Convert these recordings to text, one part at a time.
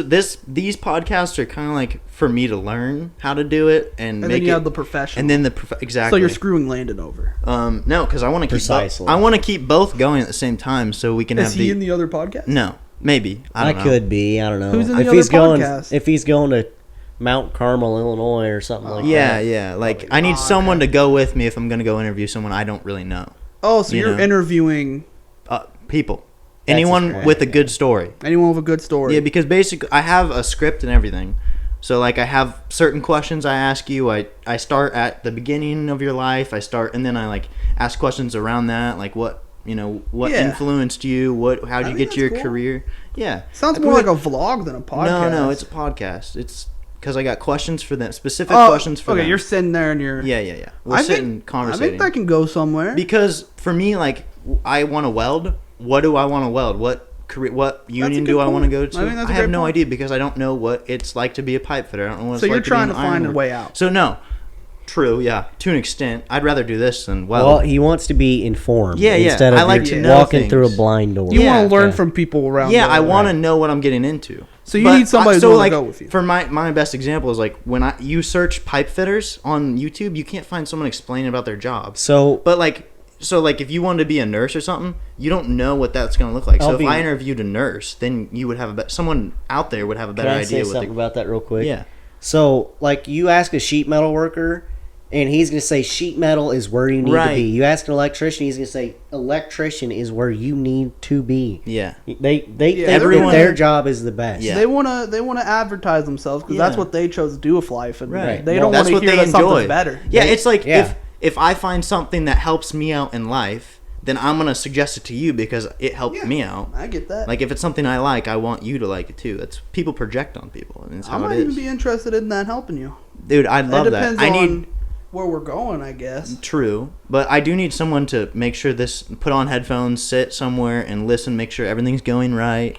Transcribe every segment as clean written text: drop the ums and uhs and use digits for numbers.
These podcasts are kind of like for me to learn how to do it and make then you it, have the professional. and then exactly. So you're screwing Landon over. No, because I want to keep both going at the same time so we can have. Is he in the other podcast? No, maybe I don't know. could be. I don't know. Who's in the other podcast? If he's going to Mount Carmel, Illinois, or something like that. Yeah. Like I need someone to go with me if I'm going to go interview someone I don't really know. Oh, so you're interviewing people. Anyone with a good story. Anyone with a good story. Yeah, because basically I have a script and everything. So like I have certain questions I ask you. I start at the beginning of your life. And then I like ask questions around that, like what influenced you? How did you get to your career? Yeah. Sounds more like a vlog than a podcast. No, it's a podcast. It's because I got questions for them, specific questions for them. Okay, you're sitting there and you're... Yeah. We're sitting conversating. I think that can go somewhere. Because for me, like, I want to weld. What do I want to weld? What union do I want to go to? I have no idea because I don't know what it's like to be a pipe fitter. I don't know what it's like to be an So you're trying to find a way out. So no. True, yeah. To an extent. I'd rather do this than weld. Well, he wants to be informed. Instead of I like to know walking through a blind door. You want to learn from people around. Yeah, I want to know what I'm getting into. So you need somebody who's willing to go with you. For my best example is like when you search pipe fitters on YouTube, you can't find someone explaining about their job. So if you wanted to be a nurse or something, you don't know what that's going to look like. So if I interviewed a nurse, then you would have someone out there would have a better idea. Can I say something about that real quick? Yeah. So like you ask a sheet metal worker, and he's going to say sheet metal is where you need to be. You ask an electrician, he's going to say electrician is where you need to be. Yeah. They think that their job is the best. Yeah. They want to advertise themselves because that's what they chose to do with life, and they don't want to hear that something's better. Yeah, it's like if I find something that helps me out in life, then I'm going to suggest it to you because it helped me out. I get that. Like if it's something I like, I want you to like it too. That's people project on people, and it's how I might even be interested in that helping you. Dude, I'd love that. I need where we're going, I guess. True, but I do need someone to make sure put on headphones, sit somewhere, and listen. Make sure everything's going right.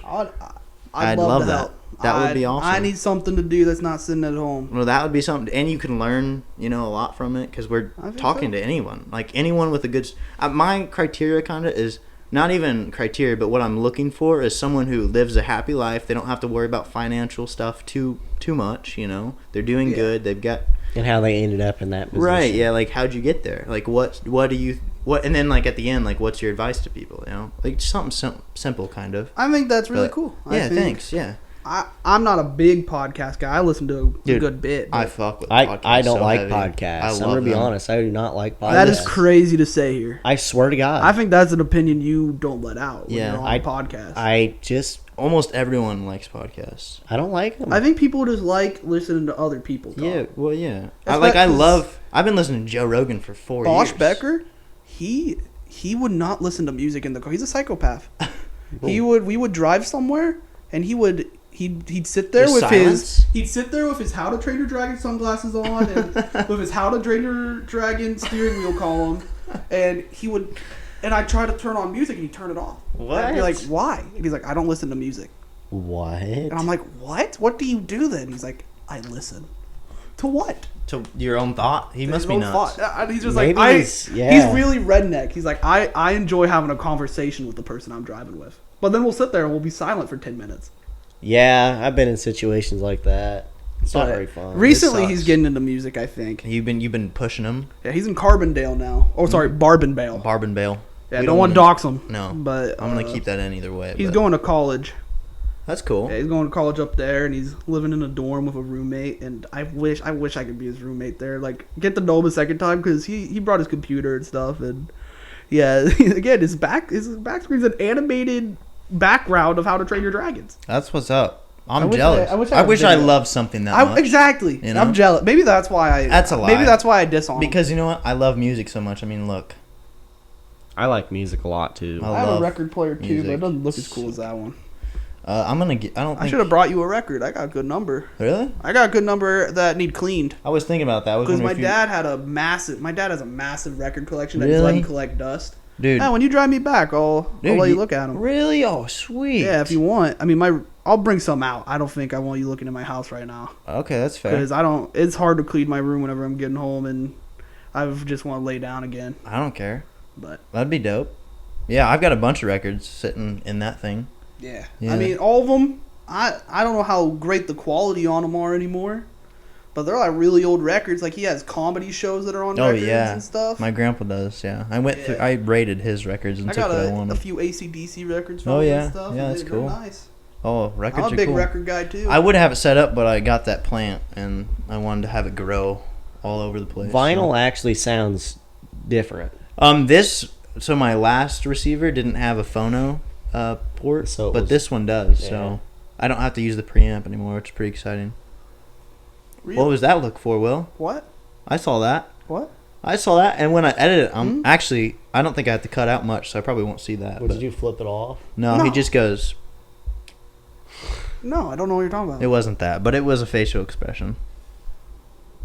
I'd love that. That would be awesome. I need something to do that's not sitting at home. Well, that would be something, and you can learn, a lot from it because we're talking to anyone, like anyone with a good. My criteria kind of is not even criteria, but what I'm looking for is someone who lives a happy life. They don't have to worry about financial stuff too much. They're doing good. They've got. And how they ended up in that position. Right, yeah, like how'd you get there? Like what do you and then like at the end, like what's your advice to people, Like something simple kind of. I think that's really cool. Thanks, yeah. I'm not a big podcast guy. I listen to a good bit. I fuck with podcasts. I don't like podcasts. I'm going to be honest. I do not like podcasts. That is crazy to say here. I swear to God. I think that's an opinion you don't let out when you're on a podcast. Almost everyone likes podcasts. I don't like them. I think people just like listening to other people talk. Yeah, well, yeah. I've been listening to Joe Rogan for 4 years. Bosch Becker, he would not listen to music in the car. He's a psychopath. We would drive somewhere, and he'd sit there with his How to Train Your Dragon sunglasses on and with his How to Train Your Dragon steering wheel column, and I'd try to turn on music and he'd turn it off. What? I'd be like, why? And he's like, I don't listen to music. What? And I'm like, what? What do you do then? He's like, I listen. To what? To your own thought? He must be nuts. He's just he's really redneck. He's like, I enjoy having a conversation with the person I'm driving with. But then we'll sit there and we'll be silent for 10 minutes. Yeah, I've been in situations like that. It's not very fun. Recently, he's getting into music, I think. You've been pushing him? Yeah, he's in Carbondale now. Oh, sorry, Barbandale. Barbandale. Yeah, I don't want to dox him. No, but I'm going to keep that in either way. He's going to college. That's cool. Yeah, he's going to college up there, and he's living in a dorm with a roommate. And I wish I could be his roommate there. Like, get to know him a second time because he brought his computer and stuff. And yeah, again, his back screen's an animated background of How to Train Your Dragons. That's what's up. I'm jealous. I wish I loved something that much. Exactly. I'm jealous. Maybe that's why That's a lie. Maybe that's why I diss on him. Because you know what? I love music so much. I mean, look. I like music a lot too. I have a record player too, but it doesn't look as cool as that one. I should have brought you a record. I got a good number. Really? I got a good number that need cleaned. I was thinking about that. Because my dad has a massive record collection that he's letting collect dust. Dude. Yeah, when you drive me back, I'll let you look at them. Really? Oh, sweet. Yeah, if you want. I mean, I'll bring some out. I don't think I want you looking in my house right now. Okay, that's fair. Because it's hard to clean my room whenever I'm getting home, and I just want to lay down again. I don't care. But that'd be dope. Yeah, I've got a bunch of records sitting in that thing. Yeah. I mean, all of them, I don't know how great the quality on them are anymore, but they're like really old records. Like he has comedy shows that are on records and stuff. My grandpa does. Yeah, I went through. I rated his records and took what I wanted. A few AC/DC records from him and stuff. Yeah, that's cool. Nice. Oh, records are cool. I'm a big record guy too. I would have it set up, but I got that plant and I wanted to have it grow all over the place. Vinyl actually sounds different. So my last receiver didn't have a phono port, but this one does. Yeah. So I don't have to use the preamp anymore, which is pretty exciting. Really? What was that look for, Will? What? I saw that. What? I saw that, and when I edit it, actually, I don't think I have to cut out much, so I probably won't see that. Did you flip it off? No, he just goes... No, I don't know what you're talking about. It wasn't that, but it was a facial expression.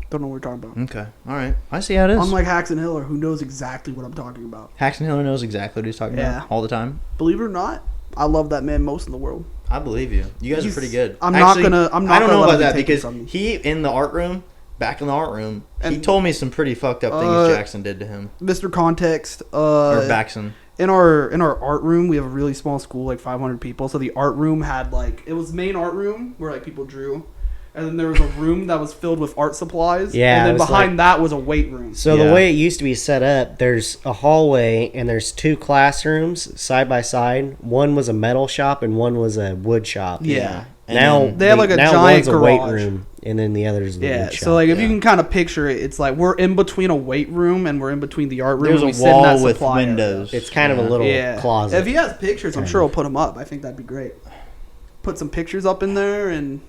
Don't know what you're talking about. Okay, all right. I see how it is. Unlike Haxon Hiller, who knows exactly what I'm talking about. Haxon Hiller knows exactly what he's talking about all the time. Believe it or not, I love that man most in the world. I believe you. You guys are pretty good. I don't know about that because he in the art room, back in the art room, he told me some pretty fucked up things Jackson did to him. Mr. Context, or Baxon. In our art room, we have a really small school, like 500 people. So the art room had it was main art room where like people drew, and then there was a room that was filled with art supplies. Yeah, and then behind that was a weight room. So the way it used to be set up, there's a hallway and there's two classrooms side by side. One was a metal shop and one was a wood shop. Yeah. Now they have like a giant garage. Weight room, and then the other's the wood shop. So like if you can kind of picture it, it's like we're in between a weight room and we're in between the art room. There's a wall with windows. It's kind of a little closet. If he has pictures, I'm sure he'll put them up. I think that'd be great. Put some pictures up in there, and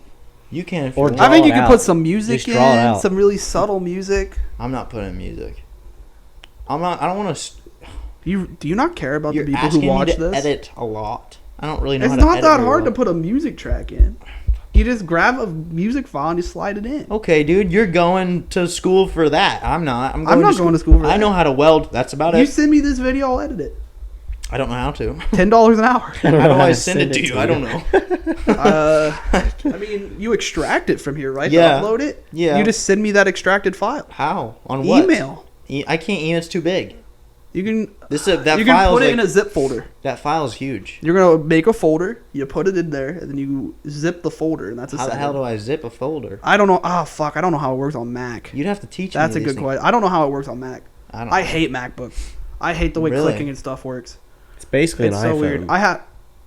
you can. I think you can put some music in, some really subtle music. I'm not putting music. I'm not. I don't want to. Do you not care about the people who watch this? Edit a lot. I don't really know how to edit. It's not that hard to put a music track in. You just grab a music file and you slide it in. Okay, dude, you're going to school for that. I'm not. I'm not going to school for that. I know how to weld. That's about it. You send me this video, I'll edit it. I don't know how to. $10 an hour. How do I send it to you? I don't know. I mean, you extract it from here, right? Yeah. To upload it? Yeah. You just send me that extracted file. How? On what? Email. I can't. Email. It's too big. You can. That you file can put it in a zip folder. That file is huge. You're gonna make a folder. You put it in there, and then you zip the folder, and that's a. How the hell do I zip a folder? I don't know. Oh fuck! I don't know how it works on Mac. You'd have to teach me. That's a good question. I don't know how it works on Mac. I hate MacBooks. I hate the way clicking and stuff works. It's basically an iPhone. So weird.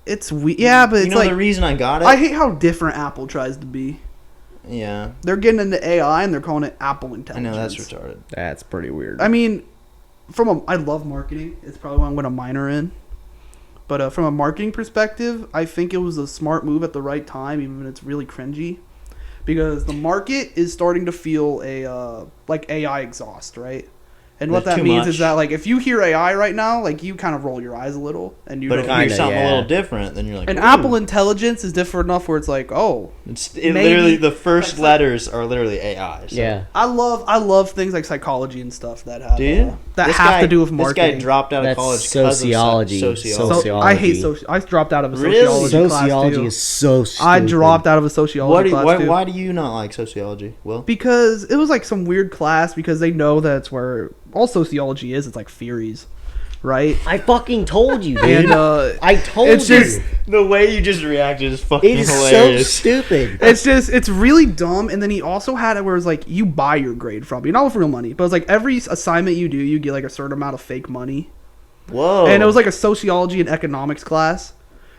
It's weird. Yeah, but it's the reason I got it. I hate how different Apple tries to be. Yeah. They're getting into AI and they're calling it Apple Intelligence. I know that's retarded. That's pretty weird. I mean, I love marketing. It's probably what I'm going to minor in. But from a marketing perspective, I think it was a smart move at the right time, even when it's really cringy, because the market is starting to feel like AI exhaust, right? And what that means is that, like, if you hear AI right now, like, you kind of roll your eyes a little, and you. But if you hear something a little different, then you're like. And Apple Intelligence is different enough where it's like, literally the first letters are literally AI. So. Yeah. I love things like psychology and stuff that have. Do you? That have to do with marketing. This guy dropped out of college. Sociology. I hate sociology. I dropped out of a sociology class too. Sociology is so stupid. I dropped out of a sociology class too. Why do you not like sociology? Well, because it was like some weird class because they know that's where all sociology is. It's like theories, right? I fucking told you, dude. And I told you. Just the way you just reacted is fucking hilarious. So stupid. It's really dumb. And then he also had it where it's like you buy your grade from you, not with real money, but it's like every assignment you do, you get like a certain amount of fake money. Whoa! And it was like a sociology and economics class.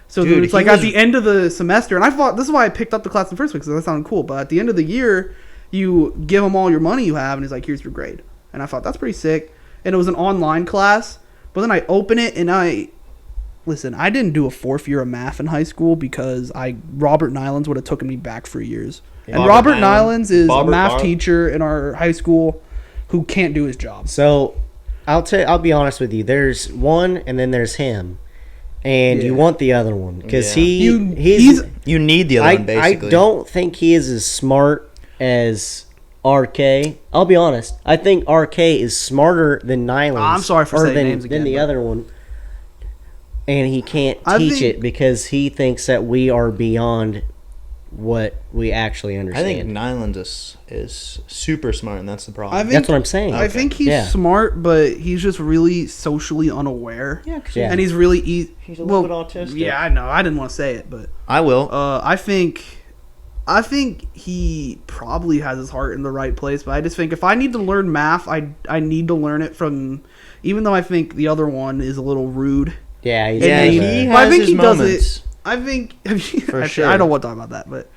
So dude, it's like at the end of the semester, and I thought this is why I picked up the class in the first place because that sounded cool. But at the end of the year, you give him all your money you have, and he's like, "Here's your grade." And I thought that's pretty sick. And it was an online class. But then I open it and I didn't do a fourth year of math in high school because Robert Nylans would have taken me back for years. Yeah. And Robert Nylans is a math teacher in our high school who can't do his job. So I'll be honest with you. There's one and then there's him. And you want the other one because you need the other one basically. I don't think he is as smart as RK. I'll be honest. I think RK is smarter than Nylans. I'm sorry for saying names again. Than the other one. And he can't teach it because he thinks that we are beyond what we actually I understand. think Nyland is super smart, and that's the problem. That's what I'm saying. I think he's smart, but he's just really socially unaware. Yeah. And he's really he's a little bit autistic. Yeah, I know. I didn't want to say it, but I will. I think he probably has his heart in the right place. But I just think if I need to learn math, I need to learn it from. Even though I think the other one is a little rude. Yeah, he has I think his he moments. does it. I think For sure. I don't want to talk about that, but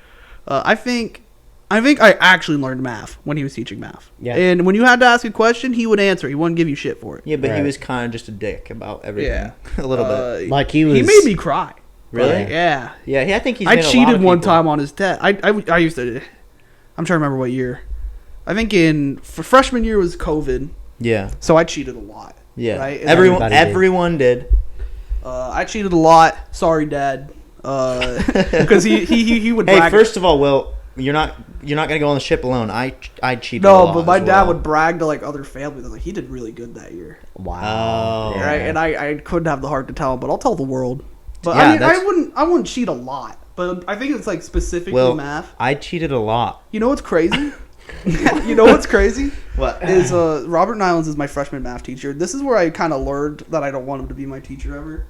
I think I actually learned math when he was teaching math. Yeah. And when you had to ask a question, he would answer. He wouldn't give you shit for it. Yeah, but he Right. was kind of just a dick about everything. Yeah. A little bit. Like he was. He made me cry. Really? Yeah. Yeah, I think he's. I made a lot cheated of one people. time on his test. I used to. I'm trying to remember what year. I think for freshman year was COVID, Yeah. so I cheated a lot. Yeah. Right? And Everyone did. I cheated a lot. Sorry, Dad. Because he would. Hey, brag. first of all, Will, you're not gonna go on the ship alone. I cheated. a No, lot but my as dad well. would brag to like other families. Like he did really good that year. Wow. Oh. Right? And I couldn't have the heart to tell him, but I'll tell the world. But Yeah, I mean, that's- I wouldn't cheat a lot. But I think it's like specifically Well, math. I cheated a lot. You know what's crazy? You know what's crazy? What? Is Robert Nylans is my freshman math teacher. This is where I kind of learned that I don't want him to be my teacher ever.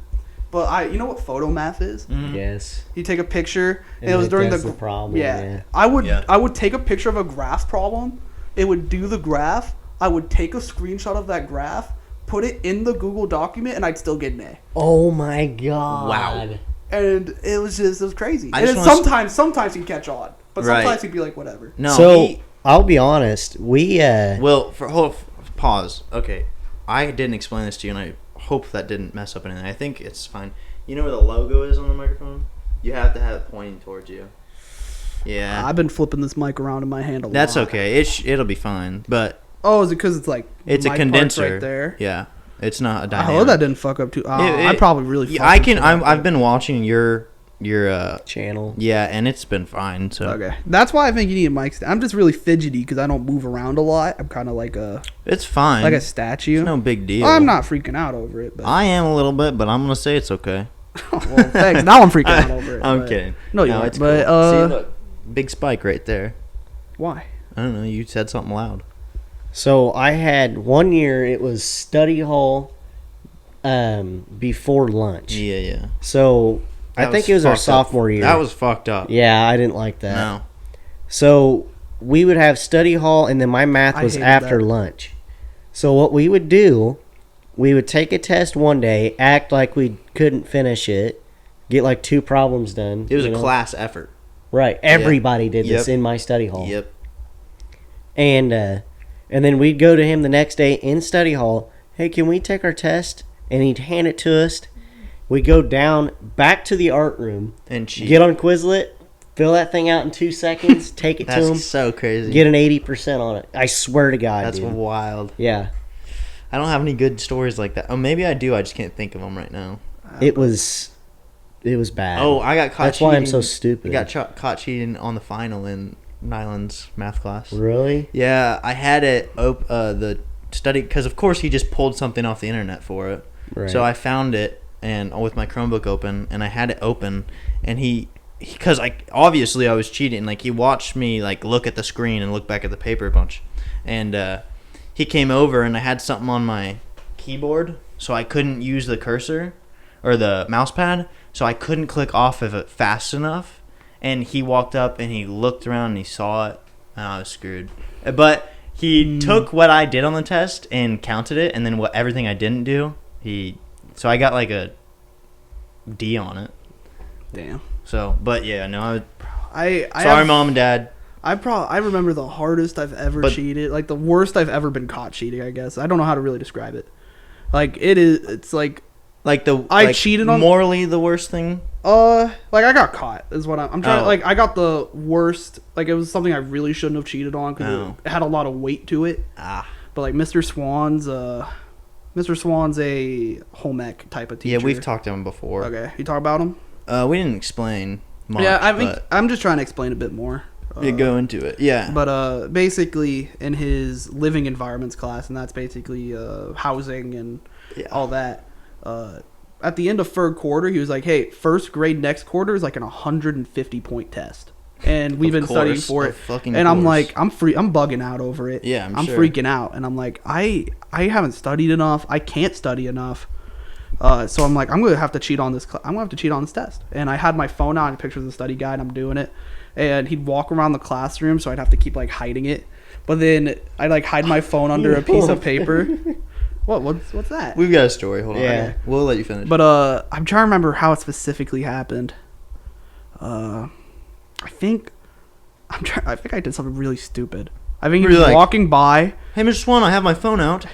But you know what photo math is? Mm-hmm. Yes. You take a picture, and And it was during that's the the problem, Yeah, yeah. I would take a picture of a graph problem. It would do the graph. I would take a screenshot of that graph, put it in the Google document, and I'd still get an A. Oh my god. Wow. And it was crazy. I And just then wanna sometimes he'd catch on, but Right. sometimes he'd be like, whatever. No. So I'll be honest. We Well, pause. Okay, I didn't explain this to you, and I hope that didn't mess up anything. I think it's fine. You know where the logo is on the microphone? You have to have it pointing towards you. Yeah. I've been flipping this mic around in my hand a lot. That's okay. It'll be fine. But Oh, is it because it's like it's a mic parts condenser right there? Yeah. It's not a I dynamic. hope that didn't fuck up too. I probably really. Yeah, fucked I up can. too. I've been watching your channel. Yeah, and it's been fine. So Okay, that's why I think you need a mic stand. I'm just really fidgety because I don't move around a lot. I'm kind of like a it's fine. statue. It's no big deal. I'm not freaking out over it. But I am a little bit, but I'm gonna say it's okay. well, thanks. Now I'm freaking out over it. I'm but- kidding. No, you aren't. it's But cool. See, look, big spike right there. why? I don't know. You said something loud. So I had 1 year. It was study hall. Before lunch. Yeah. So That I think it was our fucked up. sophomore year. That was fucked up. Yeah, I didn't like that. No. So we would have study hall, and then my math I was hated after that. lunch. So what we would do, we would take a test one day, act like we couldn't finish it, get like 2 problems done. It was you a know? class effort. Right. Everybody did this Yep. in my study hall. Yep. And then we'd go to him the next day in study hall. Hey, can we take our test? And he'd hand it to us. We'd go down back to the art room, And cheat. get on Quizlet, fill that thing out in 2 seconds, take it to him, That's so crazy. get an 80% on it. I swear to God, That's dude. wild. Yeah. I don't have any good stories like that. Oh, maybe I do. I just can't think of them right now. It was bad. Oh, I got caught. That's why I'm so stupid. I got caught cheating on the final in Nyland's math class. Really? Yeah, I had it the study because of course he just pulled something off the internet for it. Right. So I found it and with my Chromebook open, and I had it open, and because obviously I was cheating. Like he watched me like look at the screen and look back at the paper a bunch, and he came over and I had something on my keyboard, so I couldn't use the cursor or the mouse pad, so I couldn't click off of it fast enough. And he walked up and he looked around and he saw it, and I was screwed. But he took what I did on the test and counted it, and then everything I didn't do, so I got like a D on it. Damn. So, but yeah, no, I sorry, have- Mom and Dad. I remember the hardest I've ever But- cheated. Like the worst I've ever been caught cheating. I guess I don't know how to really describe it. Like it is. It's like I cheated on- morally the worst thing. like I got caught is what I'm trying. Oh. Like I got the worst. Like it was something I really shouldn't have cheated on because Oh. it had a lot of weight to it. Ah, But like Mr. Swan's a home ec type of teacher. yeah, we've talked to him before. Okay, you talk about him. We didn't explain much. Yeah, I mean, but I'm just trying to explain a bit more. you go into it. Yeah, But basically, in his living environments class, and that's basically housing and Yeah. all that. At the end of third quarter, he was like, "Hey, first grade next quarter is like an 150 point test." and we've been studying for it. And I'm like, I'm bugging out over it. Yeah, I'm sure. freaking out, and I'm like, I haven't studied enough. I can't study enough. So I'm like, I'm gonna have to cheat on this. I'm gonna have to cheat on this test. And I had my phone out and pictures of the study guide. I'm doing it, and he'd walk around the classroom, so I'd have to keep like hiding it. But then I'd like hide my phone under a piece of paper. What's that? We've got a story. Hold on. Yeah. We'll let you finish. But I'm trying to remember how it specifically happened. I think I did something really stupid. I think he was walking by. Hey, Mr. Swan, I have my phone out.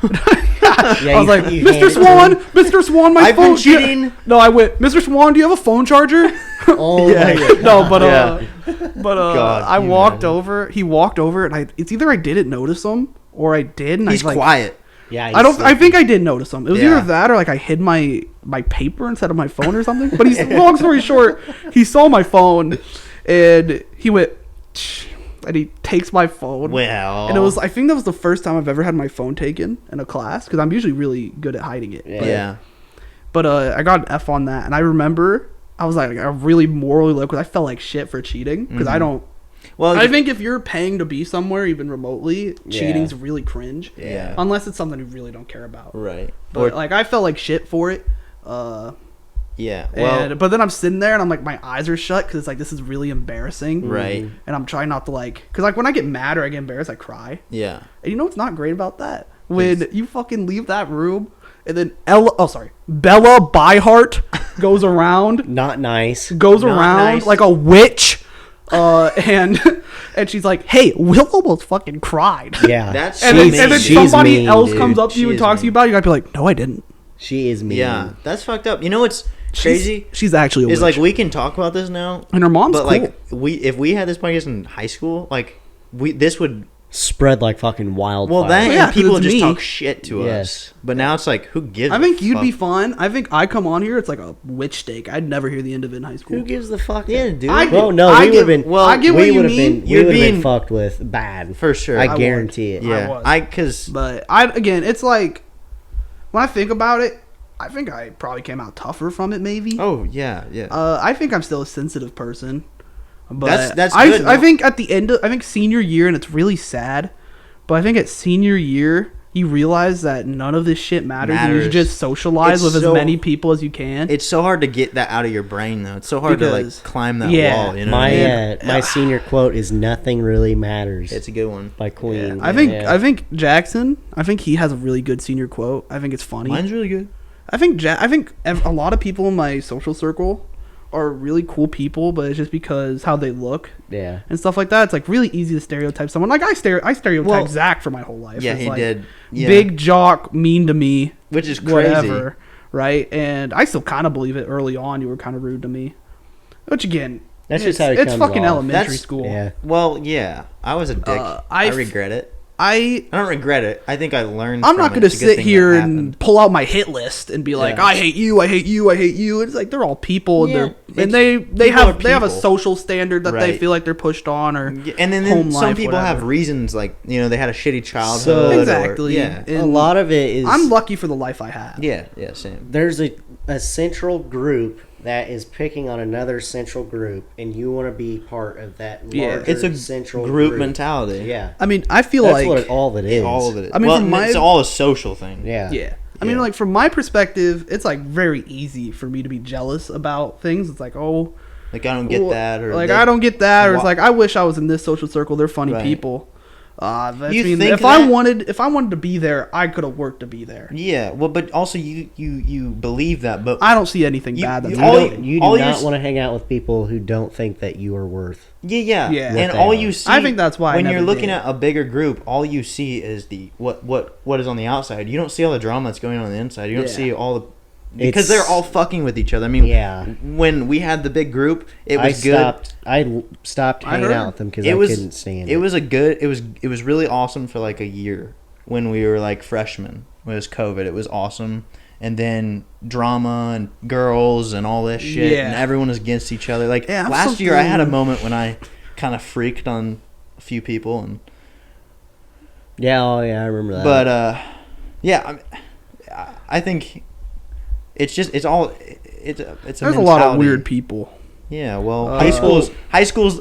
I was like, Mr. Swan, my phone. I've been cheating. No, I went, Mr. Swan, do you have a phone charger? Oh Yeah. my God. No, but God, I you walked man. over. He walked over, and it's either I didn't notice him or I did. And He's I, like, quiet. Yeah, I think I did notice him. It was Yeah. either that or like I hid my paper instead of my phone or something. But long story short, he saw my phone and he went, and he takes my phone. Well, And I think that was the first time I've ever had my phone taken in a class, because I'm usually really good at hiding it. yeah. But I got an F on that, and I remember I was like, I really morally low because I felt like shit for cheating, because I don't. Well, I think if you're paying to be somewhere, even remotely, cheating's really cringe. Yeah. Unless it's something you really don't care about. right. But like I felt like shit for it. Yeah. Well, But then I'm sitting there and I'm like, my eyes are shut because it's like, this is really embarrassing. right. And I'm trying not to because like when I get mad or I get embarrassed, I cry. Yeah. And you know what's not great about that? When you fucking leave that room and then Bella Byheart goes around. Not nice. Goes Not around nice. like a witch. And she's like, hey, Will almost fucking cried. Yeah. That's And so then, and then she's somebody mean, else dude. comes up to you She and is talks to you mean. about it. You gotta be like, no, I didn't. She is mean. Yeah. That's fucked up. You know what's crazy? She's actually a witch. Is like we can talk about this now, and her mom's but cool. like if we had this podcast in high school, like this would Spread like fucking wildfire. that Yeah, 'cause and people would it's just me. talk shit to Yes. us. But now it's like, who gives? I think a you'd fuck? be fun. I think I come on here, it's like a witch steak. I'd never hear the end of it in high school. Who gives the fuck? Yeah, dude. Bro, no, I we would have get- been. well, I get what we you would have mean. been. You're We would have been being- fucked with bad for sure. I would. guarantee it. Yeah, was. because But again, it's like when I think about it, I think I probably came out tougher from it. Maybe. oh yeah, yeah. I think I'm still a sensitive person. But That's I good, I no. think at the end of, I think senior year, and it's really sad, but I think at senior year you realize that none of this shit matters. And you should Matters. just socialize It's with as so- many people as you can. It's so hard to get that out of your brain, though. It's so hard Because- to like climb that yeah. wall. You know, what I mean? My senior quote is "Nothing really matters" It's a good one. by Queen. I think Yeah. I think Jackson. I think he has a really good senior quote. I think it's funny. Mine's really good. I think a lot of people in my social circle are really cool people, but it's just because how they look Yeah. and stuff like that. It's like really easy to stereotype someone. Like I stereotyped Well, Zach for my whole life. Yeah, It's he like, did. Yeah. Big jock, mean to me, Which is crazy. whatever, right? And I still kind of believe it. Early on, you were kind of rude to me, which again, That's just how it it's comes fucking off. elementary That's- school. Yeah. Well, yeah, I was a dick. I regret it. I don't regret it. I think I learned. I'm from not it. going to It's a good sit thing here that and happened. pull out my hit list and be like, Yeah. I hate you, I hate you, I hate you. It's like they're all people, Yeah, and they people have are they have a people. social standard that they Right. feel like they're pushed on, or Yeah, and then home some life, people have whatever. reasons, like they had a shitty childhood. or- Exactly. yeah. And A lot of it is. I'm lucky for the life I have. Yeah. Yeah. Same. There's a central group that is picking on another central group, and you want to be part of that larger Yeah. It's a central group mentality. Yeah. I mean, I feel That's like all that is. All of it. I mean, well, from my- it's all a social thing. Yeah. yeah. I mean, Yeah. like from my perspective, it's like very easy for me to be jealous about things. It's like, oh, Like I don't get well, that, or like they- I don't get that, or it's Wha- like I wish I was in this social circle. They're funny Right. people. That's You mean, think if I that- wanted to be there, I could have worked to be there. Yeah. Well, but also you believe that, but I don't see anything You- bad. That's you- You, all happening. you do all you not s- want to hang out with people who don't think that you are worth. yeah, Yeah. and What all they you are. see. I think that's why I when you're never looking did. at a bigger group, all you see is the what is on the outside. You don't see all the drama that's going on the inside. You don't Yeah. see all the because It's- they're all fucking with each other. I mean, Yeah. when we had the big group, it was good. I stopped I hanging heard. out with them because It I was couldn't stand it was a good it was really awesome for like a year when we were like freshmen. When it was COVID, it was awesome. And then drama and girls and all this shit, Yeah. and everyone was against each other. Like Yeah, I'm last year, I had a something- moment when I kind of freaked on a few people, and Yeah, oh yeah, I remember that. but yeah, I think it's just it's a There's a lot of mentality. weird people. Yeah, well, high school's.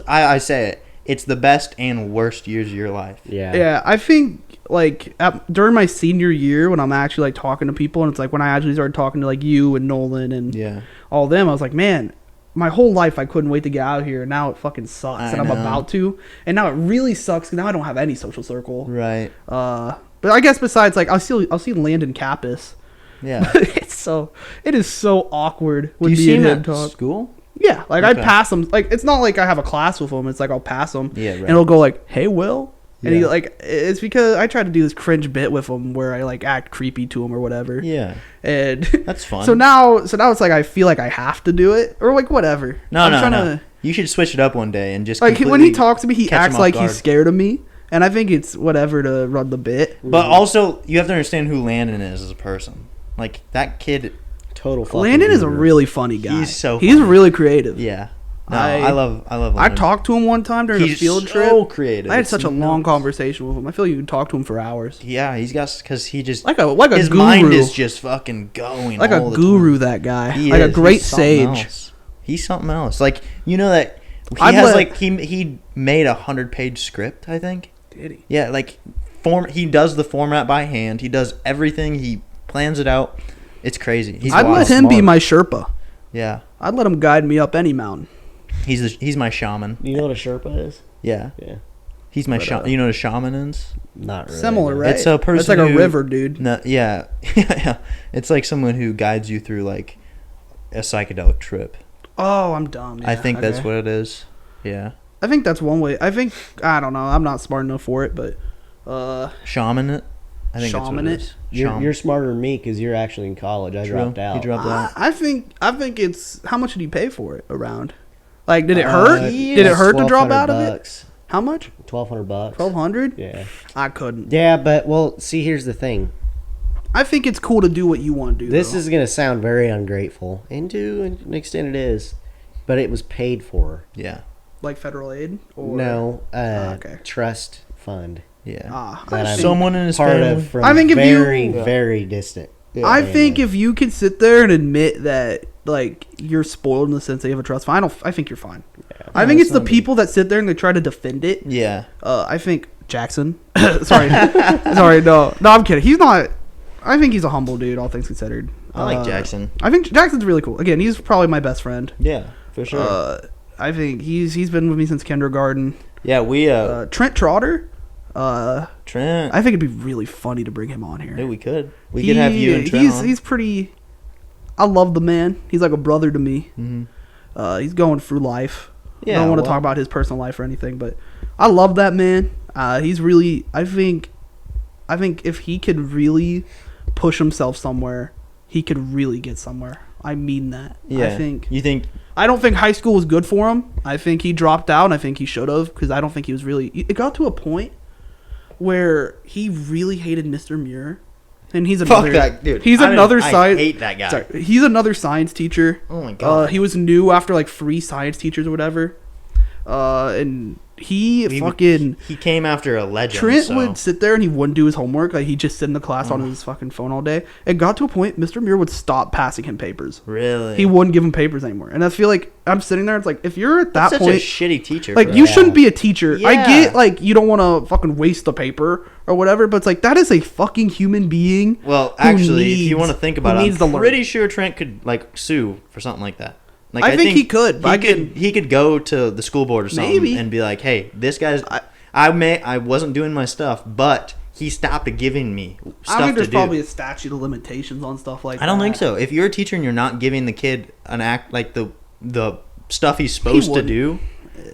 I say it. It's the best and worst years of your life. Yeah. Yeah, I think like during my senior year when I'm actually like talking to people, and it's like when I actually started talking to like you and Nolan and all them, I was like, man, my whole life I couldn't wait to get out of here. And now it fucking sucks, and I'm about to, and now it really sucks because now I don't have any social circle. Right. But I guess besides like I'll see Landon Cappus. Yeah. It is so awkward when Do you me see and him him at talk. school? Yeah, like I pass him. Like it's not like I have a class with him. It's like I'll pass him, and he'll go like, "Hey, Will," and he like it's because I try to do this cringe bit with him where I like act creepy to him or whatever. Yeah, and that's fun. So now it's like I feel like I have to do it or like whatever. No. You should switch it up one day and just like when he talks to me, he acts like he's scared of me, and I think it's whatever to run the bit. But also, you have to understand who Landon is as a person. Like that kid. Total. Landon is a really funny guy. He's really creative. Yeah. No, I love Landon. I talked to him one time during a field trip. He's so creative. I had such a long conversation with him. I feel like you can talk to him for hours. Yeah, he's got because he just like a his guru. mind is just fucking going like all a guru. The time. That guy, he like is. a great He's something sage. Else. He's something else. Like you know that he made 100-page script. I think. Did he? Yeah, like he does the format by hand. He does everything. He plans it out. It's crazy. I'd let him be my Sherpa. Yeah. I'd let him guide me up any mountain. He's my shaman. You know what a Sherpa is? Yeah. Yeah. He's my shaman. You know what a shaman is? Not really. Similar, right? It's a person. It's like a river, dude. No, yeah. Yeah. It's like someone who guides you through like a psychedelic trip. Oh, I'm dumb. Yeah, I think that's what it is. Yeah. I think that's one way. I don't know. I'm not smart enough for it, but shaman it. I think that's what it is. You're smarter than me because you're actually in college. I dropped out. He dropped out. I think it's how much did he pay for it around? Like, did it hurt? Did it hurt to drop out of it? How much? $1,200. $1,200? Yeah. I couldn't. Yeah, but well, see, here's the thing. I think it's cool to do what you want to do. This is gonna sound very ungrateful, and to an extent it is, but it was paid for. Yeah. Like federal aid? Or? No. Trust fund. Yeah. Someone in his part family. of from very distant. Yeah. I think if you could sit there and admit that like you're spoiled in the sense that you have a trust fund, I think you're fine. Yeah. I think it's the people that sit there and they try to defend it. Yeah. I think Jackson. sorry, no, I'm kidding. He's not. I think he's a humble dude, all things considered. I like Jackson. I think Jackson's really cool. Again, he's probably my best friend. Yeah, for sure. I think he's been with me since kindergarten. Yeah, we Trent Trotter. Trent. I think it'd be really funny to bring him on here. Yeah, we could. We could have you and Trent on. He's pretty. I love the man. He's like a brother to me. Mm-hmm. He's going through life. Yeah, I don't want to talk about his personal life or anything, but I love that man. He's really. I think if he could really push himself somewhere, he could really get somewhere. I mean that. Yeah. You think? I don't think high school was good for him. I think he dropped out, and I think he should have, because I don't think he was really. It got to a point where he really hated Mr. Muir, and he's another. Fuck that dude. He's another science. I hate that guy. Sorry, he's another science teacher. Oh my god. He was new after like 3 science teachers or whatever, and he came after a legend. Trent would sit there and he wouldn't do his homework. Like, he'd just sit in the class on his fucking phone all day. It got to a point Mr. Muir would stop passing him papers. Really? He wouldn't give him papers anymore. And I feel like I'm sitting there. It's like, if you're at that That's point, such a shitty teacher. like, you shouldn't be a teacher. Yeah. I get like you don't want to fucking waste the paper or whatever, but it's like that is a fucking human being. Well, actually, if you want to think about it, I'm pretty sure Trent could like sue for something like that. Like, I think he could. But he could go to the school board or something and be like, "Hey, this guy's I wasn't doing my stuff, but he stopped giving me stuff to do." I think there's probably a statute of limitations on stuff like that. I don't think so. If you're a teacher and you're not giving the kid an act like the stuff he's supposed to do,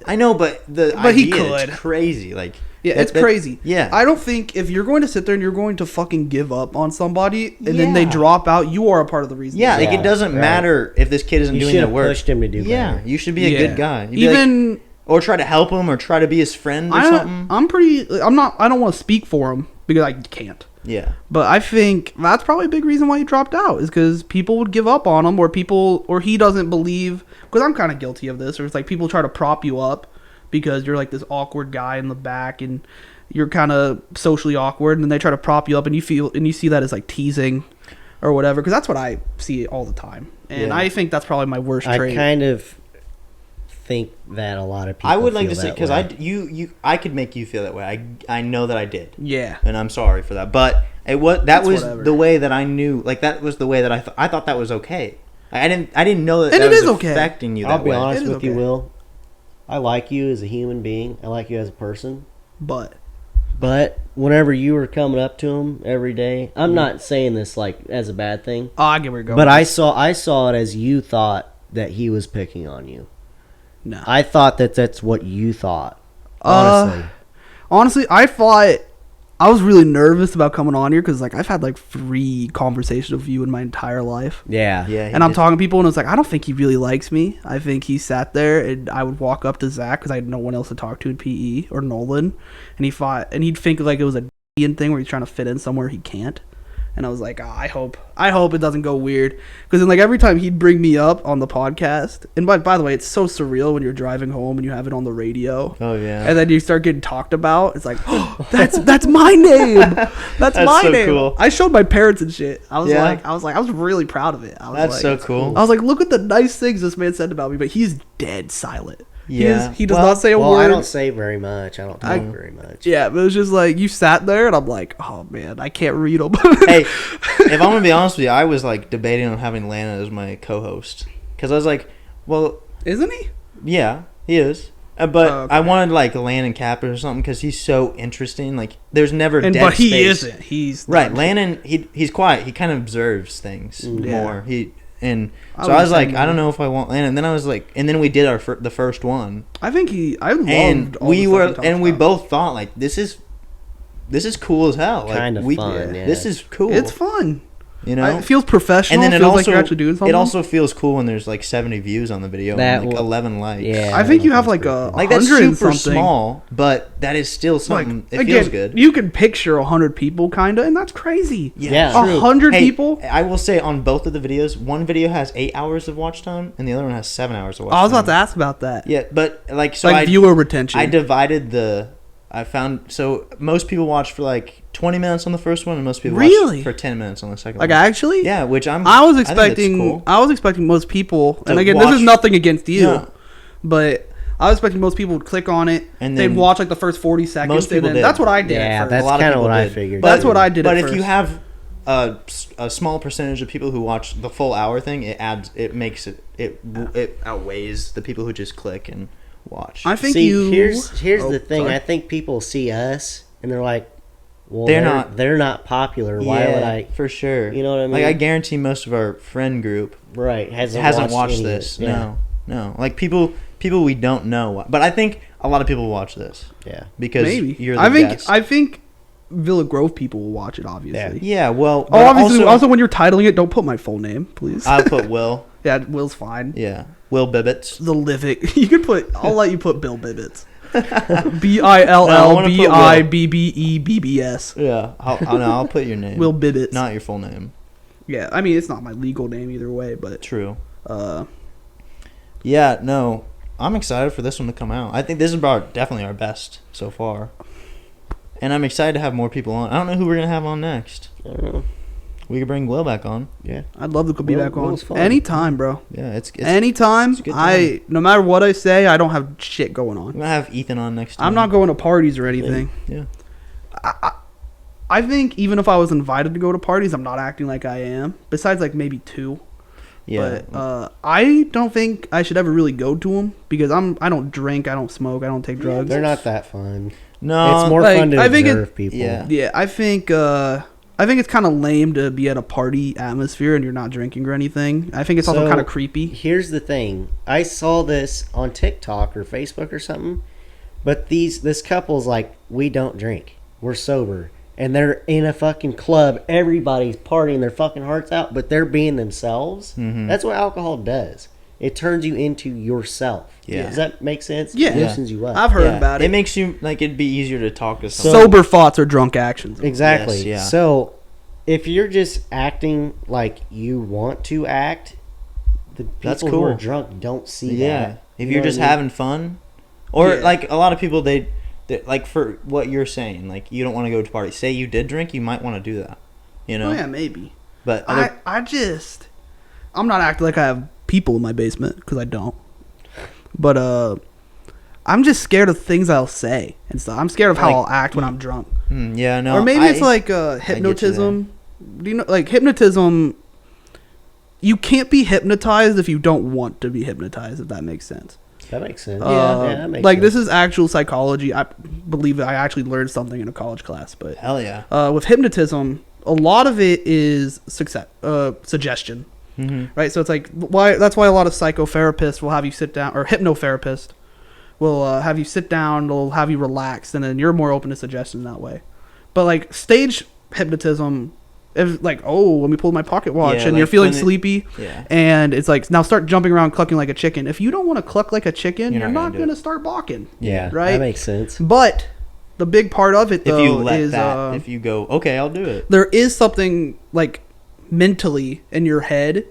I know, but he could. It's crazy. Like, yeah, it's crazy. Yeah, I don't think if you're going to sit there and you're going to fucking give up on somebody and then they drop out, you are a part of the reason. Yeah, like it doesn't matter if this kid isn't doing their work. Pushed him to do better. Yeah, you should be a good guy. Even or try to help him or try to be his friend or something. I don't want to speak for him because I can't. Yeah, but I think that's probably a big reason why he dropped out is because people would give up on him, or he doesn't believe. Because I'm kind of guilty of this, or it's like people try to prop you up because you're like this awkward guy in the back and you're kind of socially awkward, and then they try to prop you up, and you see that as like teasing or whatever. Because that's what I see all the time, and I think that's probably my worst trait. think that a lot of people. I would like to feel say that because way. I could make you feel that way. I know that I did. Yeah. And I'm sorry for that, but that was whatever. the way that I knew. Like that was the way that I thought that was okay. I didn't know that. And that it was is okay. affecting you. I'll That be way. honest It is with you, okay. Will. I like you as a human being. I like you as a person. But whenever you were coming up to him every day, I'm not saying this like as a bad thing, I get where you're going. but I saw it as you thought that he was picking on you. No. I thought that's what you thought. Honestly, Honestly, I thought I was really nervous about coming on here because like I've had like 3 conversations with you in my entire life. yeah. Yeah. And I'm talking to people, and it's like, I don't think he really likes me. I think he sat there, and I would walk up to Zach because I had no one else to talk to in PE, or Nolan, and he'd think like it was a thing where he's trying to fit in somewhere he can't. And I was like, I hope it doesn't go weird. Because then, like, every time he'd bring me up on the podcast, and by the way, it's so surreal when you're driving home and you have it on the radio. Oh yeah. And then you start getting talked about. It's like, oh, that's my name. That's my so name. cool. I showed my parents and shit. I was Yeah. I was really proud of it. I was That's like, so cool. I was like, look at the nice things this man said about me, but he's dead silent. Yeah. He does not say a Well, word. I don't say very much. I don't talk very much. Yeah, but it was just like you sat there, and I'm like, oh man, I can't read them. Hey, if I'm gonna be honest with you, I was like debating on having Lana as my co-host because I was like, well, Isn't he? yeah, he is. But Okay. I wanted like Landon Capper or something because he's so interesting. Like, there's never dead But he space. isn't. He's Right, not. Landon. He's quiet. He kind of observes things Yeah. more. So I I was would like, say I don't know if I want Landon. And then I was like, and then we did the first one, I think I loved and all the stuff he talked we about. both thought like this is cool as hell. Like, Kind of fun, yeah. This is cool. It's fun. You know. It feels professional. and then it it feels also like you're actually doing something. it also feels cool when there's like 70 views on the video That and like will- 11 likes. Yeah. I think you have That's like a Like that's 100 and super something. small, but that is still Like, something. It again, feels good. You can picture 100 people, kinda, and that's crazy. Yeah. true. 100 Hey, people. I will say on both of the videos, one video has 8 hours of watch time, and the other one has 7 hours of watch time. I was about to ask about that. Yeah, but like so, Like viewer retention. I divided I found so most people watch for like 20 minutes on the first one, and most people Really? watch for 10 minutes on the second like one. actually. Yeah, which I was think that's expecting. cool. I was expecting most people, and To again, this is watch- nothing against you, No. but I was expecting most people would click on it And they'd then watch like the first 40 seconds. most people and then did. that's what I did. Yeah, at first. that's A lot of kind of people what I did. figured. That's too. what I did. But at if you first. have a small percentage of people who watch the full hour thing, it makes it outweighs the people who just click and watch. I think See, you. here's Oh, the thing. sorry. I think people see us and they're like, well, They're they're not popular. Why would I? For sure. You know what I mean? Like I guarantee most of our friend group Right, hasn't watched any of this. it. Yeah. No. Like people we don't know. But I think a lot of people watch this Yeah. because Maybe. you're the guest. I think Villa Grove people will watch it. Obviously. Yeah. Well. Oh, but obviously. Also, when you're titling it, don't put my full name, please. I'll put Will. Yeah, Will's fine. Yeah. Will Bibbits. The Livin. You could put. I'll let you put Bill Bibbits. No, I wanna put Will. BILLBIBBEBBS. Yeah. I'll put your name. Will Bibbits. Not your full name. Yeah, I mean it's not my legal name either way, but True. uh, Yeah. No. I'm excited for this one to come out. I think this is definitely our best so far. And I'm excited to have more people on. I don't know who we're gonna have on next. I don't know. We could bring Will back on. Yeah. I'd love to be Will- back on Will's fun. anytime, bro. Yeah, it's Anytime. it's a good time. No matter what I say, I don't have shit going We're on. gonna have Ethan on next time. I'm not going to parties or anything. Yeah. I think even if I was invited to go to parties, I'm not acting like I am. Besides, like maybe 2. Yeah. But I don't think I should ever really go to them because I don't drink, I don't smoke, I don't take drugs. They're not that fun. no. It's more like, fun to I think observe people. Yeah. Yeah, I think it's kind of lame to be at a party atmosphere and you're not drinking or anything. I think it's also So, kind of creepy. Here's the thing. I saw this on TikTok or Facebook or something, but this couple's like, we don't drink. We're sober. And they're in a fucking club. Everybody's partying their fucking hearts out, but they're being themselves. Mhm. That's what alcohol does. It turns you into yourself. Yeah. Does that make sense? Yeah. It loosens you up. I've heard Yeah. about it. It makes you like it'd be easier to talk to So- someone. Sober thoughts are drunk actions. Exactly. Yes, yeah. So, if you're just acting like you want to act, the people That's who are cool. drunk don't see Yeah. that. If You you're know just what I mean? having fun, or Yeah. like a lot of people, they like for what you're saying, like you don't want to go to parties. Say you did drink, you might want to do that. You know. Oh yeah, maybe. But I'm not acting like I have people in my basement because I don't. But I'm just scared of things I'll say and stuff. I'm scared of how I'll act when I'm drunk. Yeah, no. Or maybe it's like hypnotism. Do you know, like hypnotism? You can't be hypnotized if you don't want to be hypnotized. If that makes sense. That makes sense. That makes sense. This is actual psychology. I believe I actually learned something in a college class. But hell yeah. With hypnotism, a lot of it is suggestion. Right. So it's like that's why a lot of psychotherapists will have you sit down, or hypnotherapist will have you sit down. They'll have you relax, and then you're more open to suggestion that way. But like stage hypnotism. If like, oh, let me pull my pocket watch, and like you're feeling sleepy, and it's like, now start jumping around clucking like a chicken. If you don't want to cluck like a chicken, you're not going to start balking. Yeah, right. That makes sense. But the big part of it, though, if you let is if you go, okay, I'll do it. There is something like mentally in your head,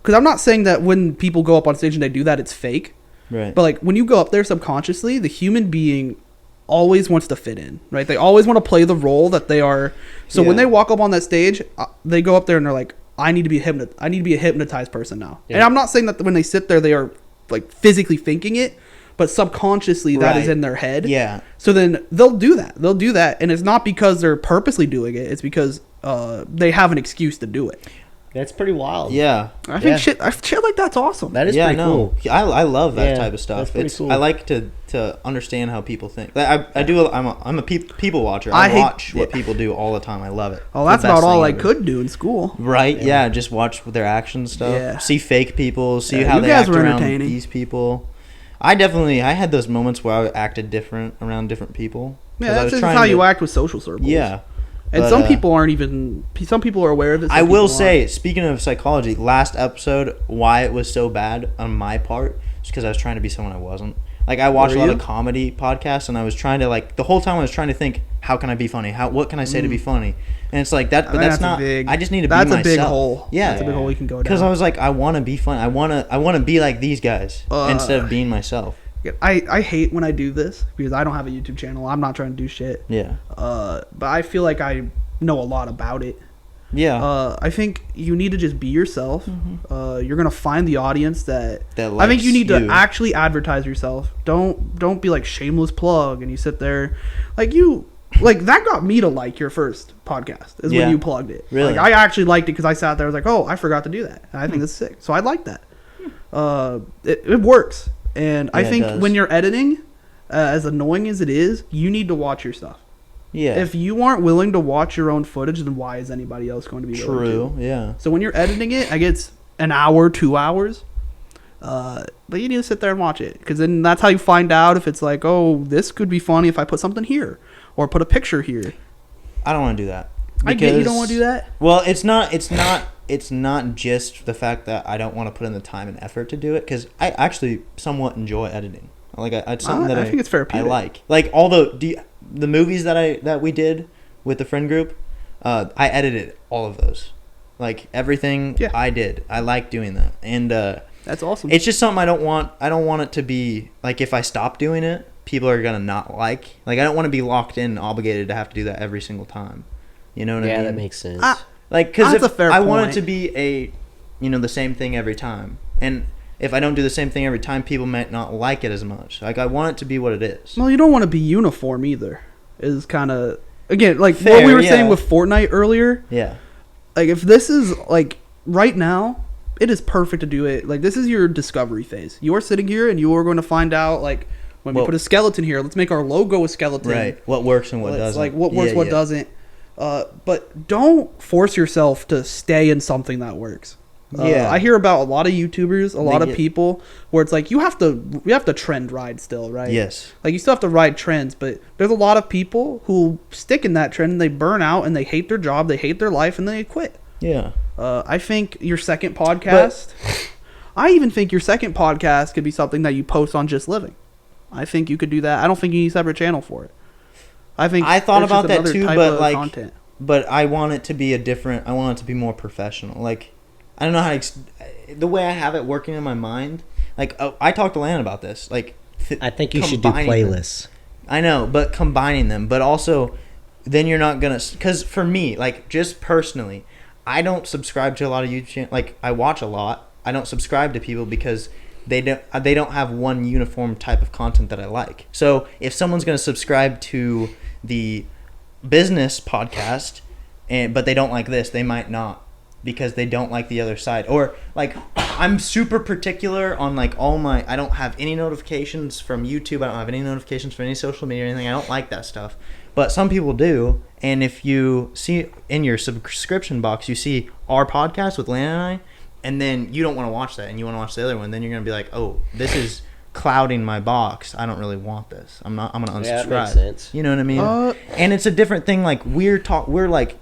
because I'm not saying that when people go up on stage and they do that, it's fake. Right. But like when you go up there subconsciously, the human being always wants to fit in, right? They always want to play the role that they are. So when they walk up on that stage, they go up there and they're like, I need to be a hypnotized person now. Yeah. And I'm not saying that when they sit there, they are like physically thinking it, but subconsciously that is in their head. Yeah. So then they'll do that. And it's not because they're purposely doing it. It's because they have an excuse to do it. That's pretty wild. Yeah. I think shit like that's awesome. That is pretty cool. I love that type of stuff. That's pretty cool. I like to understand how people think. I do. I'm a people watcher. I watch what people do all the time. I love it. Oh, that's about all I could do in school. Right? Yeah. Just watch their action stuff. Yeah. See fake people. See how they act around these people. I had those moments where I acted different around different people. Yeah, that's just how you act with social circles. Yeah. And some people aren't even. Some people are aware of it. I will say, speaking of psychology, last episode, why it was so bad on my part is because I was trying to be someone I wasn't. Like, I watch a lot of comedy podcasts, and I was trying to, like, the whole time I was trying to think, how can I be funny? What can I say to be funny? And it's like that, but that's not. I just need to be myself. That's a big hole. Yeah, that's a big hole you can go down. Because I was like, I want to be funny. I want to be like these guys instead of being myself. I hate when I do this because I don't have a YouTube channel. I'm not trying to do shit. Yeah. But I feel like I know a lot about it. Yeah. I think you need to just be yourself. You're gonna find the audience that likes I think you need to actually advertise yourself. Don't be like shameless plug and you sit there like that got me to like your first podcast is when you plugged it. Really? Like I actually liked it because I sat there. I was like, oh, I forgot to do that. And I think that's sick. So I like that. It works. And I think when you're editing, as annoying as it is, you need to watch your stuff. Yeah. If you aren't willing to watch your own footage, then why is anybody else going to be willing to? Yeah. So when you're editing it, I guess an hour, 2 hours. But you need to sit there and watch it. Because then that's how you find out if it's like, oh, this could be funny if I put something here. Or put a picture here. I don't want to do that. I get you don't want to do that. Well, it's not just the fact that I don't want to put in the time and effort to do it, because I actually somewhat enjoy editing. Like it's something that I think it's therapeutic. I like. Like the movies that we did with the friend group, I edited all of those. Like everything I did. I like doing that. And that's awesome. It's just something I don't want it to be like if I stop doing it, people are going to not like. Like I don't want to be locked in and obligated to have to do that every single time. You know what I mean? Yeah, that makes sense. Like, because if I want it to be the same thing every time, and if I don't do the same thing every time, people might not like it as much. Like, I want it to be what it is. Well, you don't want to be uniform either. Is kind of again like fair, what we were saying with Fortnite earlier. Yeah. Like, if this is like right now, it is perfect to do it. Like, this is your discovery phase. You are sitting here and you are going to find out like when we put a skeleton here. Let's make our logo a skeleton. Right. What works and what doesn't. Like what works, what doesn't. But don't force yourself to stay in something that works. I hear about a lot of YouTubers, a lot of people where it's like you have to trend ride still, right? Yes. Like you still have to ride trends, but there's a lot of people who stick in that trend and they burn out and they hate their job, they hate their life, and then they quit. Yeah. I think your second podcast, I even think your second podcast could be something that you post on Just Living. I think you could do that. I don't think you need a separate channel for it. I thought about that too, but like, content. But I want it to be I want it to be more professional. Like, I don't know how to, the way I have it working in my mind. Like, I talked to Lan about this. Like, I think you should do playlists. I know, but combining them, but also, then you're not gonna. Because for me, like, just personally, I don't subscribe to a lot of YouTube channels. Like, I watch a lot. I don't subscribe to people because they don't have one uniform type of content that I like. So if someone's going to subscribe to the business podcast but they don't like this, they might not, because they don't like the other side. Or like, I'm super particular on like I don't have any notifications from YouTube. I don't have any notifications from any social media or anything. I don't like that stuff. But some people do. And if you see in your subscription box, you see our podcast with Lana and I, and then you don't want to watch that and you want to watch the other one, then you're going to be like, oh, this is clouding my box. I don't really want this. I'm going to unsubscribe. Yeah, that makes sense. You know what I mean? And it's a different thing. Like we're like,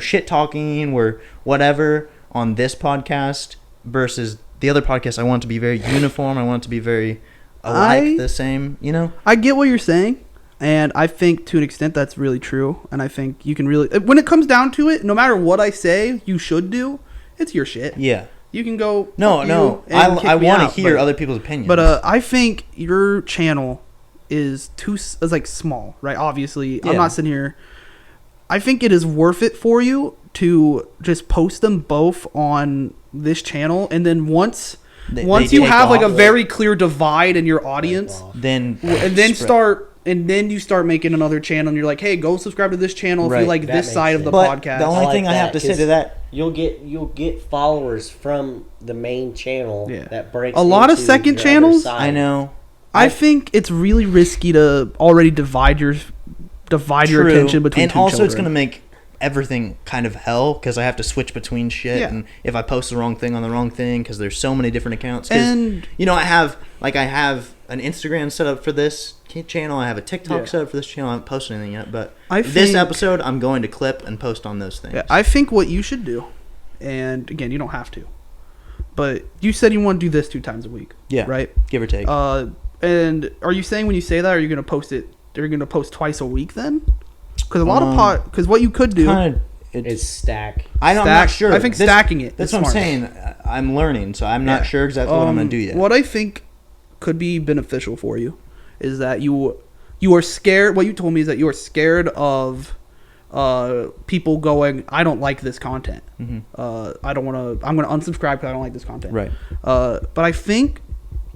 shit talking, we're whatever on this podcast versus the other podcast. I want it to be very uniform. I want it to be very alike, the same, I get what you're saying. And I think to an extent that's really true. And I think you can really, when it comes down to it, no matter what I say you should do, it's your shit. Yeah. You can go. No. I want to hear other people's opinions. But I think your channel is like small, right? Obviously, yeah. I'm not sitting here. I think it is worth it for you to just post them both on this channel, and then once you have like a very clear divide in your audience, then you start making another channel, and you're like, hey, go subscribe to this channel if you like this side of the podcast. The only thing I have to say to that, you'll get followers from the main channel that breaks a lot of second channels. I know. I think it's really risky to already divide your attention between and two also children. It's going to make everything kind of hell, because I have to switch between shit, and if I post the wrong thing on the wrong thing, because there's so many different accounts. And I have an Instagram set up for this channel. I have a TikTok set up for this channel. I haven't posted anything yet, but this episode I'm going to clip and post on those things. I think what you should do, and again, you don't have to, but you said you want to do this 2 times a week. Yeah. Right? Give or take. And are you saying when you say that, are you going to post it? They're going to post twice a week then? Because because what you could do is stack. I'm not sure. I think stacking it. That's what I'm saying. I'm learning, so I'm not sure exactly what I'm going to do yet. What I think could be beneficial for you is that you are scared. What you told me is that you are scared of people going, I don't like this content. Mm-hmm. I don't want to. I'm going to unsubscribe because I don't like this content. Right. But I think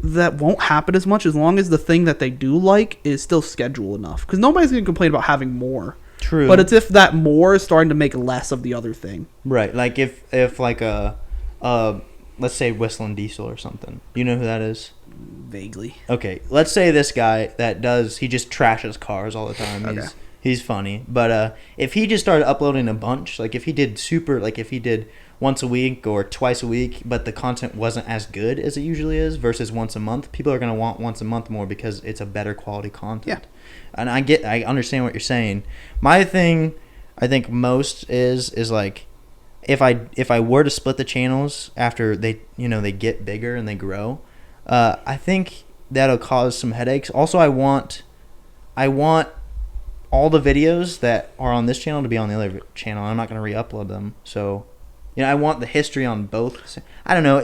that won't happen as much as long as the thing that they do like is still scheduled enough, because nobody's going to complain about having more. True. But it's if that more is starting to make less of the other thing. Right. Like if like let's say Whistling Diesel or something. You know who that is? Vaguely. Okay. Let's say this guy he just trashes cars all the time. Okay. He's funny. But if he just started uploading a bunch, like if he did once a week or twice a week, but the content wasn't as good as it usually is versus once a month, people are going to want once a month more because it's a better quality content. Yeah. And I understand what you're saying. My thing, I think most is like, if I were to split the channels after they get bigger and they grow, I think that'll cause some headaches. Also, I want all the videos that are on this channel to be on the other channel. I'm not going to re-upload them. So, I want the history on both. I don't know.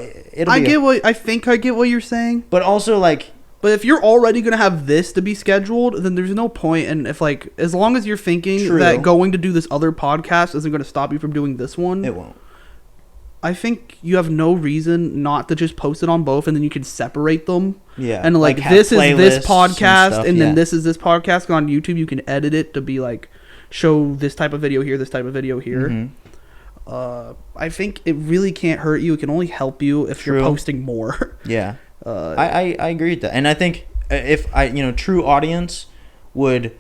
I get what you're saying. But also, like... But if you're already going to have this to be scheduled, then there's no point. And if, like, as long as you're thinking that going to do this other podcast isn't going to stop you from doing this one... It won't. I think you have no reason not to just post it on both, and then you can separate them. Yeah. And, like this is this podcast, and then this is this podcast. On YouTube, you can edit it to be, like, show this type of video here, this type of video here. Mm-hmm. I think it really can't hurt you. It can only help you if you're posting more. Yeah. I agree with that. And I think if true audience would,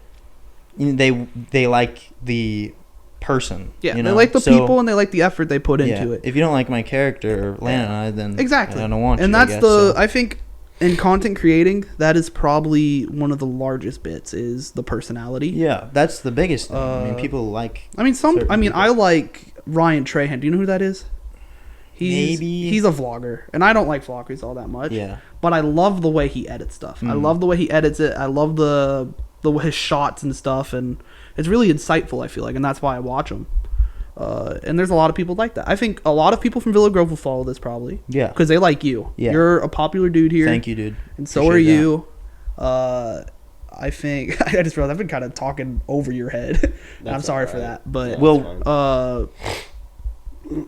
they like the person. Yeah, they like the people and they like the effort they put into it. If you don't like my character or Lana and I, then exactly. I don't want and you. And that's I think in content creating, that is probably one of the largest bits is the personality. Yeah, that's the biggest thing. I mean, people like. I like Ryan Trahan. Do you know who that is? He's a vlogger, and I don't like vloggers all that much. Yeah. But I love the way he edits stuff. I love the way he edits it. I love his shots and stuff, and it's really insightful, I feel like, and that's why I watch him. And there's a lot of people like that. I think a lot of people from Villa Grove will follow this probably. Yeah. Because they like you. Yeah. You're a popular dude here. Thank you, dude. And so are you. I think I just realized I've been kind of talking over your head. I'm sorry for that, but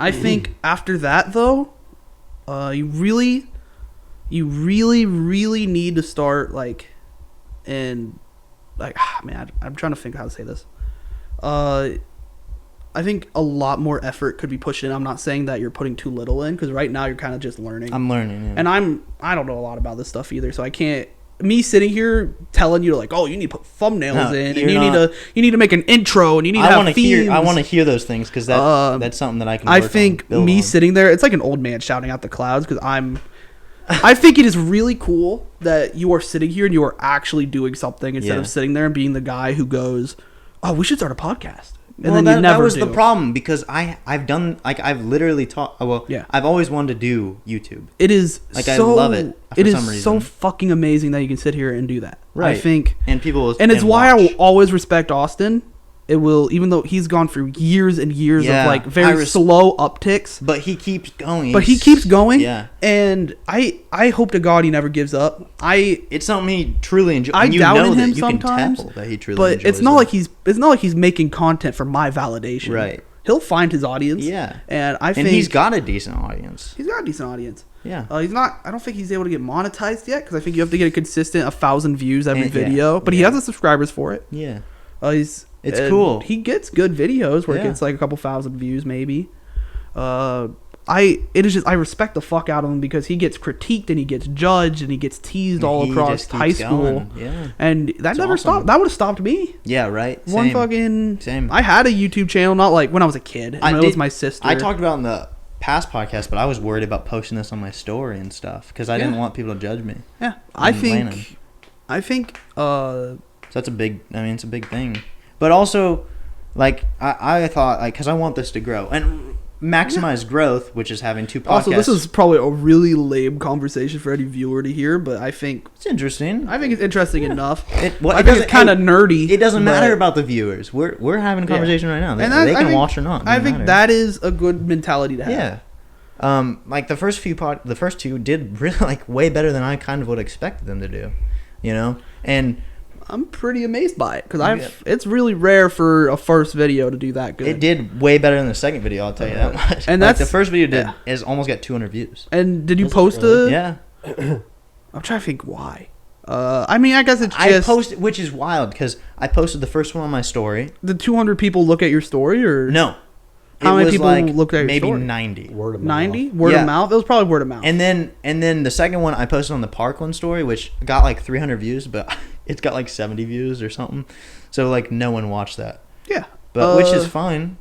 I think after that though, you really you really, really need to start I'm trying to think how to say this. I think a lot more effort could be pushed in. I'm not saying that you're putting too little in, because right now you're kind of just learning. I'm learning, yeah. And I don't know a lot about this stuff either, so I can't. Me sitting here telling you oh, you need to put thumbnails in, and you need to make an intro, and you need to have themes. I want to hear those things, because that's something that I can. I think me sitting there, it's like an old man shouting out the clouds, because I think it is really cool that you are sitting here and you are actually doing something instead of sitting there and being the guy who goes, "Oh, we should start a podcast." And then you never that was do. the problem, because I've literally taught. Well, I've always wanted to do YouTube. It is I love it. It is so fucking amazing that you can sit here and do that. Right. I think, and people and it's why I will always respect Austin. It will, even though he's gone through years and years of very slow upticks, but he keeps going. Yeah, and I hope to God he never gives up. It's something he truly enjoys. I doubt in him sometimes, that he truly but enjoys it's not like he's making content for my validation. Right. He'll find his audience. Yeah, and I think he's got a decent audience. Yeah. He's not. I don't think he's able to get monetized yet, because I think you have to get a consistent 1,000 views every video. But he has the subscribers for it. Yeah. It's cool. He gets good videos where it gets a couple thousand views maybe. I respect the fuck out of him, because he gets critiqued and he gets judged and he gets teased all across high school. Yeah. And that never stopped. That would have stopped me. Yeah, right. Same. I had a YouTube channel, not when I was a kid. It was my sister. I talked about in the past podcast, but I was worried about posting this on my story and stuff, because I didn't want people to judge me. Yeah. I think so that's a big, it's a big thing. But also, I thought, because I want this to grow and maximize growth, which is having 2 podcasts. Also, this is probably a really lame conversation for any viewer to hear, but I think it's interesting. I think it's interesting enough. I think it's kind of nerdy. It doesn't matter about the viewers. We're having a conversation right now. They can watch or not. I think that is a good mentality to have. Yeah. The first two did really way better than I kind of would expect them to do, and I'm pretty amazed by it, because it's really rare for a first video to do that good. It did way better than the second video, I'll tell you that much. And that's the first video is almost got 200 views. And did you post it? Yeah. I'm trying to think why. I guess it's just... I posted, which is wild, because I posted the first one on my story. Did 200 people look at your story, or...? No. How many people looked at your maybe story? Maybe 90. Word of mouth. 90? Word of mouth? It was probably word of mouth. And then the second one I posted on the Parkland story, which got 300 views, but it's got 70 views or something. So no one watched that. Yeah. But which is fine.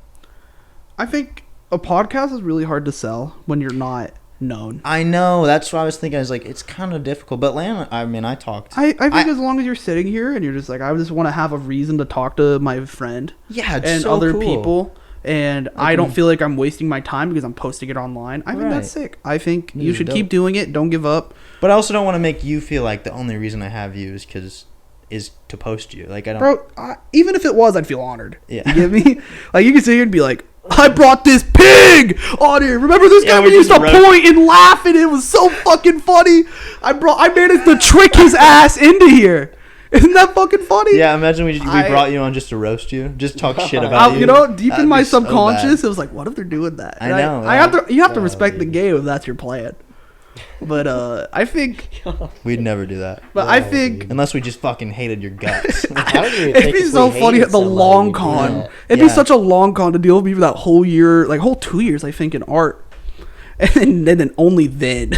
I think a podcast is really hard to sell when you're not known. I know. That's what I was thinking. I was it's kind of difficult. But I talked. I think as long as you're sitting here and you're just I just want to have a reason to talk to my friend. Yeah, it's and so other cool. people. And I don't feel like I'm wasting my time because I'm posting it online. I think that's sick. I think you should keep doing it. Don't give up. But I also don't want to make you feel like the only reason I have you is to post you. I don't. Bro, even if it was, I'd feel honored. Yeah. You get me? You can sit here and be like, I brought this pig on here. Remember this guy? We used to point and laugh, and it was so fucking funny. I managed to trick his ass into here. Isn't that fucking funny? Yeah, imagine we brought you on just to roast you, just talk shit about you. Deep in my subconscious, it was what if they're doing that? And I know. You have to respect the game if that's your plan. But I think we'd never do that. But I think unless we just fucking hated your guts. It'd be so funny at the long con. It'd be such a long con to deal with me for that whole year, whole 2 years, I think, in art. And then only then,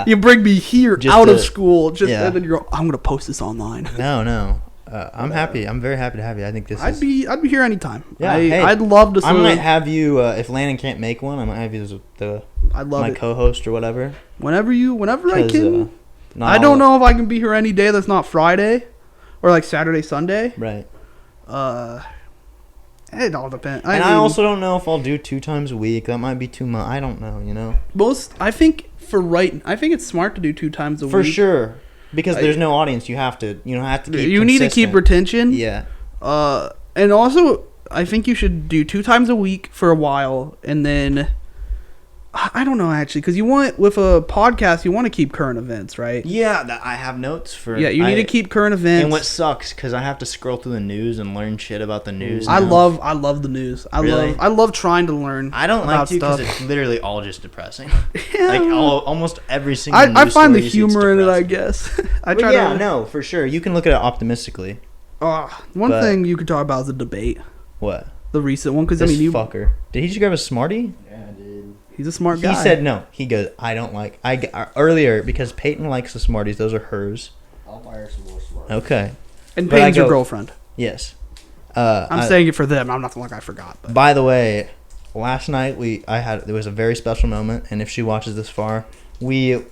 you bring me here out of school, and then you're. I'm gonna post this online. No, I'm happy. I'm very happy to have you. I think I'd be here anytime. Yeah, I'd love to. I might have you if Landon can't make one. I might have you as my co-host or whatever. Whenever I can. I don't know if I can be here any day that's not Friday, or Saturday, Sunday. Right. It all depends. I also don't know if I'll do 2 times a week. That might be too much. I don't know, I think it's smart to do 2 times a week. For sure. Because there's no audience. You have to keep You need to keep retention. Yeah. And also, I think you should do 2 times a week for a while, and then I don't know actually, because you want with a podcast, you want to keep current events, right? Yeah, I have notes for. Yeah, you need to keep current events. And what sucks because I have to scroll through the news and learn shit about the news. I love the news. I love trying to learn. I don't like to because it's literally all just depressing. Yeah. Like almost every single. I find the humor in it, I guess. No, for sure. You can look at it optimistically. One thing you could talk about is the debate. What? The recent one, because fucker. Did he just grab a Smartie? Yeah, dude. He's a smart guy. He said no. He goes, I don't like. Earlier because Peyton likes the Smarties. Those are hers. I'll buy her some more Smarties. Okay. And Peyton's your girlfriend. Yes. I'm saying it for them. I'm not like I forgot. But. By the way, last night there was a very special moment, and if she watches this far, because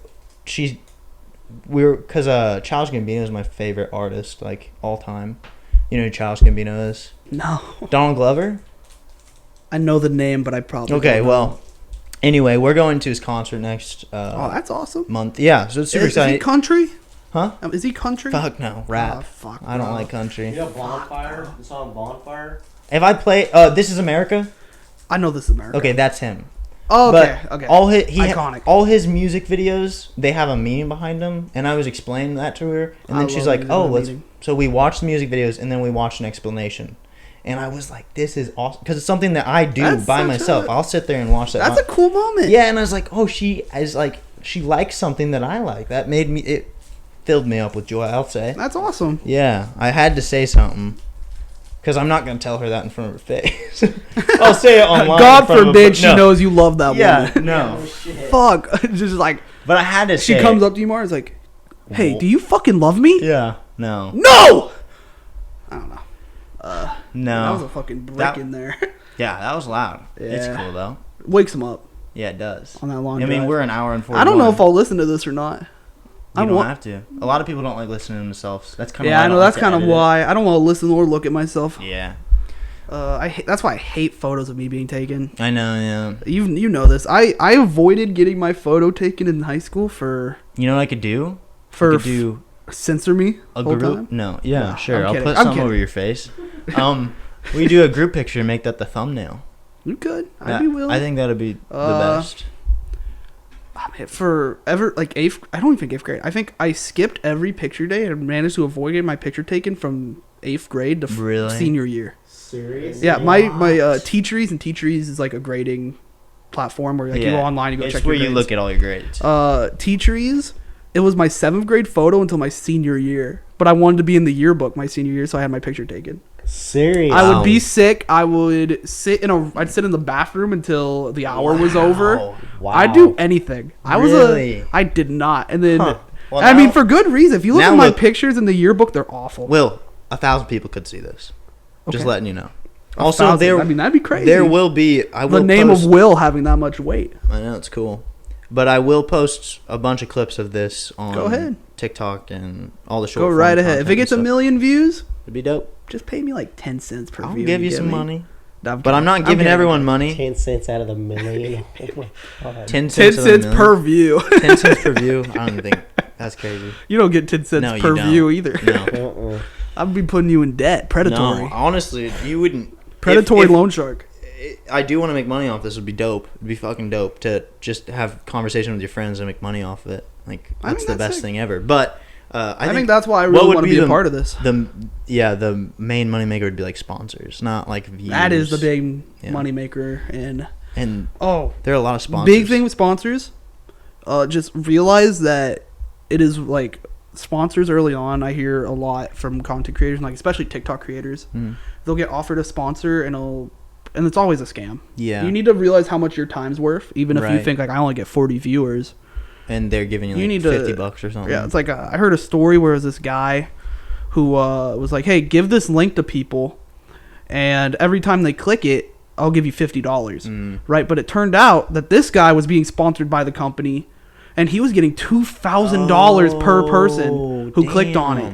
Childish Gambino is my favorite artist, like all time. You know who Childish Gambino is? No. Donald Glover? I know the name, but I probably don't know. Anyway, we're going to his concert next that's awesome. month. Yeah, so it's super exciting. Is he country? Huh? Is he country? Fuck no, rap. Oh, fuck, I don't like country. You know Bonfire? The song Bonfire? If I play This Is America? I know This Is America. Okay, that's him. Oh, okay, okay. Iconic. All his music videos, they have a meaning behind them, and I was explaining that to her, and then she's like, so we watched the music videos, and then we watched an explanation. And I was like, this is awesome. Because it's something that I do by myself. I'll sit there and watch that. That's a cool moment. Yeah, and I was like, she likes something that I like. That it filled me up with joy, I'll say. That's awesome. Yeah, I had to say something. Because I'm not going to tell her that in front of her face. I'll say it online. God forbid she knows you love that woman. Yeah, no. Fuck. Just like. But I had to say she comes up to you, Mars, like, hey, do you fucking love me? Yeah, no. No! I don't know. No. That was a fucking brick in there. Yeah, that was loud. Yeah. It's cool, though. Wakes him up. Yeah, it does. On that long drive. I mean, we're an hour and 40. I don't know if I'll listen to this or not. You don't have to. A lot of people don't like listening to themselves. That's kind of I know. That's kind of why I don't want to listen or look at myself. Yeah. That's why I hate photos of me being taken. I know, yeah. You know this. I avoided getting my photo taken in high school for... You know what I could do? Censor me a whole group? time? No, yeah, sure. I'll put some over your face. We do a group picture and make that the thumbnail. You could. I'd be willing. I think that'd be the best. Forever, like I don't even think 8th grade. I think I skipped every picture day and managed to avoid getting my picture taken from 8th grade to senior year. Serious? Yeah, my Teacheries, and Teacheries is like a grading platform where you go online, you go check your grades. It's where you look at all your grades. Teacheries, it was my 7th grade photo until my senior year, but I wanted to be in the yearbook my senior year, so I had my picture taken. Serious? I would be sick. I would I'd sit in the bathroom until the hour was over. Wow. I'd do anything. I did not. And then, I mean, for good reason. If you look at my pictures in the yearbook, they're awful. Will, 1,000 people could see this. Okay. Just letting you know. Also, that'd be crazy. There will be. The name of Will having that much weight. I know, it's cool. But I will post a bunch of clips of this on TikTok and all the short. Go right ahead. If it gets 1 million views, it'd be dope. Just pay me like 10 cents per view. I'll give you some money. But I'm not giving everyone money. 10 cents out of the million. 10 cents per view. 10 cents per view. I don't even think that's crazy. You don't get 10 cents per view either. No. I'd be putting you in debt. Predatory. No, honestly, you wouldn't. Predatory loan shark. I do want to make money off this. Would be dope. It'd be fucking dope to just have conversation with your friends and make money off of it. Like that's the best thing ever. But I think that's why I really want to be a part of this. The main moneymaker would be like sponsors, not like views. That is the big moneymaker, and there are a lot of sponsors. Big thing with sponsors, just realize that it is like sponsors early on. I hear a lot from content creators, like especially TikTok creators. They'll get offered a sponsor, and it's always a scam. Yeah, you need to realize how much your time's worth, even if you think like I only get 40 viewers. And they're giving you like $50 or something. Yeah, it's like I heard a story where it was this guy who was like, hey, give this link to people, and every time they click it, I'll give you $50. Right? But it turned out that this guy was being sponsored by the company, and he was getting $2,000 per person who clicked on it.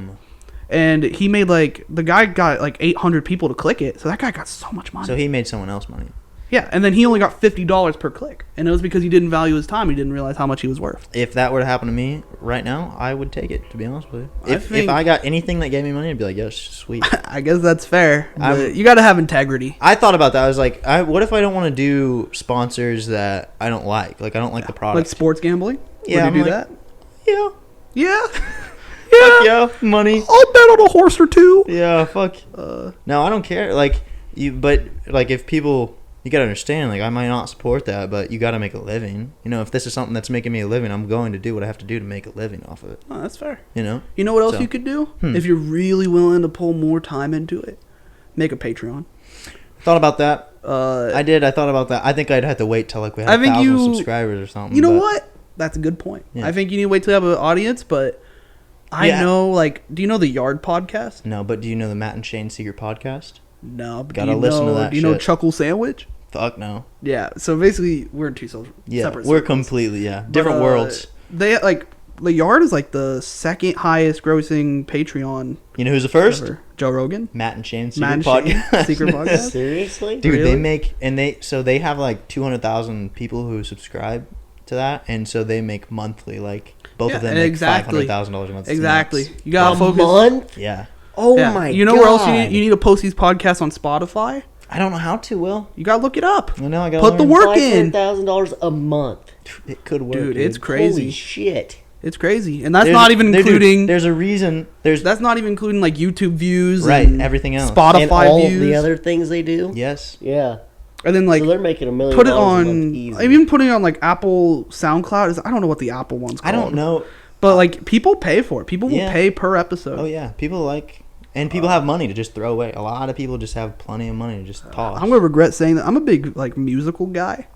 And he made the guy got like 800 people to click it, so that guy got so much money. So he made someone else money. Yeah, and then he only got $50 per click, and it was because he didn't value his time. He didn't realize how much he was worth. If that were to happen to me right now, I would take it. To be honest with you, if I got anything that gave me money, I'd be like, yes, sweet. I guess that's fair. But you got to have integrity. I thought about that. I was like, what if I don't want to do sponsors that I don't like? Like I don't like the product. Like sports gambling. Yeah, would you do that? Yeah. Yeah. Fuck yeah, money. I'll bet on a horse or two. Yeah, fuck. No, I don't care. Like but like if people. You gotta understand, like I might not support that, but you gotta make a living. You know, if this is something that's making me a living, I'm going to do what I have to do to make a living off of it. Oh, that's fair. You know? You know what else you could do? If you're really willing to pull more time into it? Make a Patreon. Thought about that. I did. I thought about that. I think I'd have to wait till like we had 1,000 subscribers or something. You know what? That's a good point. Yeah. I think you need to wait till you have an audience, but I know, like, do you know the Yard podcast? No, but do you know the Matt and Shane Secret podcast? No, but gotta listen to that. Do you know Chuckle Sandwich? Fuck no. Yeah, so basically we're in two separate we're completely different worlds. They like the Yard is like the second highest grossing Patreon. You know who's the first? Ever. Joe Rogan. Matt and Shane Secret podcast. Secret podcast. Seriously, dude, really? they make they have like 200,000 people who subscribe to that, and so they make monthly like both of them make $500,000 a month. Exactly. You gotta focus. Month? Yeah. Oh my! You know God. where else you need to post these podcasts on Spotify? I don't know how to, Will. You gotta look it up. I know. I gotta put the work in. $500,000 a month. It could work, dude. It's crazy. Holy shit! It's crazy, and that's not even including. There's a reason. That's not even including like YouTube views, right? And everything else, Spotify and all views, the other things they do. Yes. Yeah. And then like so they're making $1 million. Put it on. Easy. Even putting it on like Apple SoundCloud. I don't know what the Apple one's called. I don't know. But like people pay for it. People will pay per episode. Oh yeah, people like. And people have money to just throw away. A lot of people just have plenty of money to just toss. I'm gonna regret saying that. I'm a big like musical guy.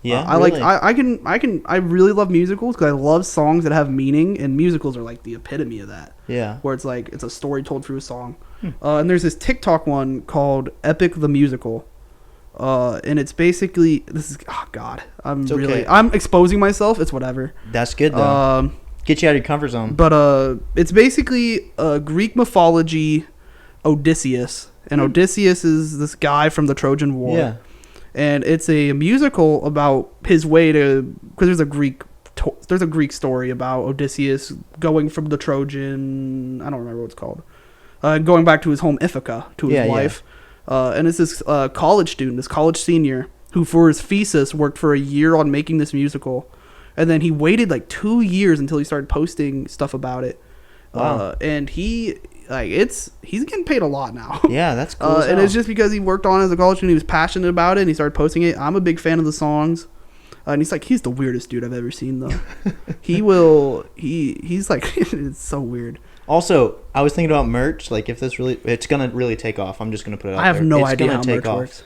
Yeah, I really? I really love musicals because I love songs that have meaning, and musicals are like the epitome of that. Yeah, where it's like it's a story told through a song. And there's this TikTok one called Epic the Musical, and it's basically I'm exposing myself. It's whatever. That's good though. Get you out of your comfort zone. But it's basically Greek mythology Odysseus. And Odysseus is this guy from the Trojan War. Yeah. And it's a musical about his way to... Because there's a Greek story about Odysseus going from the Trojan... I don't remember what it's called. Going back to his home Ithaca, to his wife. And it's this college student, this college senior, who for his thesis worked for a year on making this musical. And then he waited like 2 years until he started posting stuff about it. Wow. And he's getting paid a lot now. Yeah, that's cool. And it's just because he worked on it as a college student, he was passionate about it, and he started posting it. I'm a big fan of the songs. And he's the weirdest dude I've ever seen though. He's like, it's so weird. Also, I was thinking about merch. Like if it's gonna really take off. I'm just gonna put it out there. I have no idea how merch works.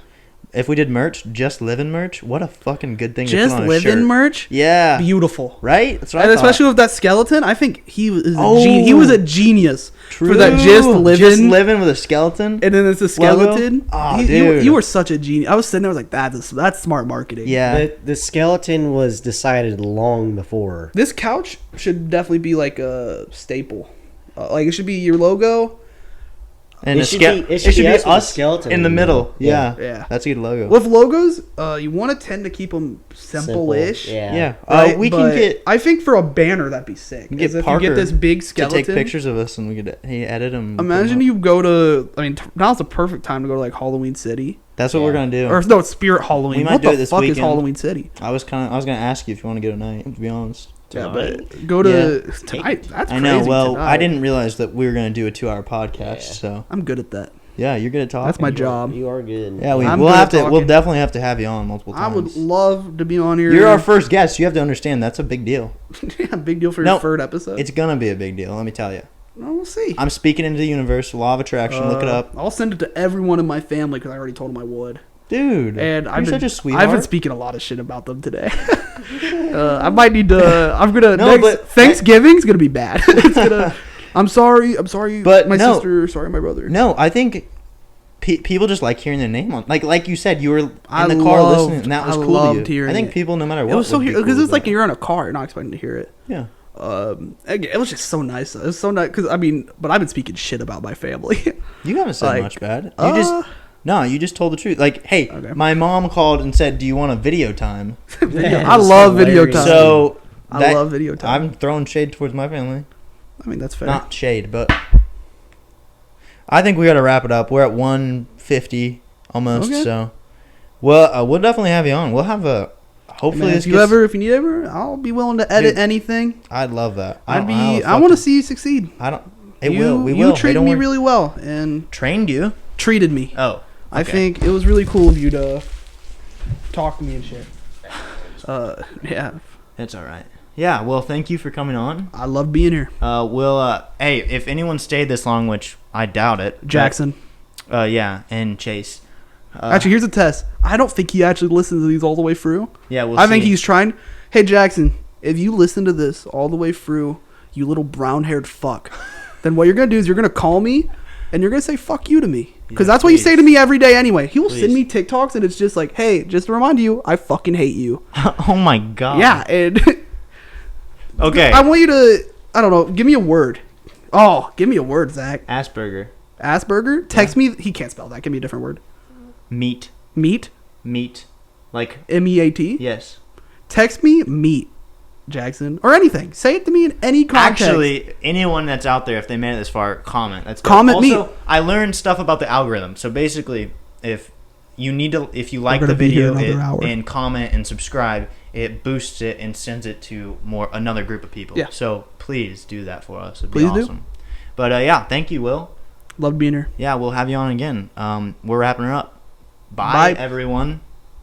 If we did merch, just Livin merch, what a fucking good thing just to put on a shirt. Just Livin merch? Yeah. Beautiful. Right? That's right. And especially with that skeleton, I think he was a genius. True. For that Just Livin with a skeleton. And then it's a skeleton. Oh, dude. You were such a genius. I was sitting there, I was like, that's smart marketing. Yeah. The skeleton was decided long before. This couch should definitely be like a staple. Like it should be your logo. And it should be us skeleton in the middle. Yeah. Yeah. That's a good logo. With logos, you want to tend to keep them simple-ish. Yeah. Right? We can get... I think for a banner, that'd be sick. Get if Parker you get this big skeleton... to take pictures of us and we could edit them. Imagine you go to... I mean, now's the perfect time to go to like Halloween City. That's what we're going to do. Or no, it's Spirit Halloween. We might what do the it this fuck weekend. is Halloween City? I was going to ask you if you want to go tonight, to be honest. Yeah, but go to tonight. That's crazy. I know. Well, tonight. I didn't realize that we were going to do a 2-hour podcast, so... I'm good at that. Yeah, you're good at talking. That's my job. You are good. Yeah, we'll definitely have to have you on multiple times. I would love to be on here. You're our first guest. You have to understand that's a big deal. Yeah, big deal for your third episode. It's gonna be a big deal. Let me tell you. No, we'll see. I'm speaking into the universe. Law of attraction. Look it up. I'll send it to everyone in my family because I already told them I would. Dude, and you're such a sweetheart. I've been speaking a lot of shit about them today. I might need to. I'm gonna. Thanksgiving's gonna be bad. It's gonna. I'm sorry. But my sister. Sorry, my brother. No, I think people just like hearing their name on. Like you said, you were in the car listening, and that was cool to you. I think people, no matter what, it was so because it's like you're in a car, you're not expecting to hear it. Yeah. It was just so nice. It was so nice because but I've been speaking shit about my family. You haven't said much bad. You No, you just told the truth. Like, hey, Okay. my mom called and said, "Do you want a video time?" I love video time. So I love video time. I'm throwing shade towards my family. I mean, that's fair. Not shade, but I think we got to wrap it up. We're at 150 almost, Okay. so we'll definitely have you on. We'll have a hopefully Man, this if you need ever, I'll be willing to edit anything. I'd love that. I want to see you succeed. We will. You treated me really well and trained you. treated me. Oh, okay. I think it was really cool of you to talk to me and shit. Yeah. It's all right. Yeah, well, thank you for coming on. I love being here. Hey, if anyone stayed this long, which I doubt it. Jackson. Yeah, and Chase. Actually, here's a test. I don't think he actually listens to these all the way through. Yeah, I think he's trying. Hey, Jackson, if you listen to this all the way through, you little brown-haired fuck, then what you're going to do is you're going to call me, and you're going to say fuck you to me. Because that's what you say to me every day anyway. He will send me TikToks, and it's just like, hey, just to remind you, I fucking hate you. Oh, my God. Yeah, and... Okay. I want you to, I don't know, give me a word. Oh, give me a word, Zach. Asperger. Asperger? Text me. He can't spell that. Give me a different word. Meat. Meat? Meat. Like. M-E-A-T? Yes. Text me meat, Jackson. Or anything. Say it to me in any context. Actually, anyone that's out there, if they made it this far, comment. That's good. Comment also, me. I learned stuff about the algorithm. So basically, if you like the be here video another hour. and comment and subscribe, it boosts it and sends it to another group of people. Yeah. So please do that for us. It'd be Please do. awesome. But yeah, thank you, Will. Loved being here. Yeah, we'll have you on again. We're wrapping her up. Bye. Everyone.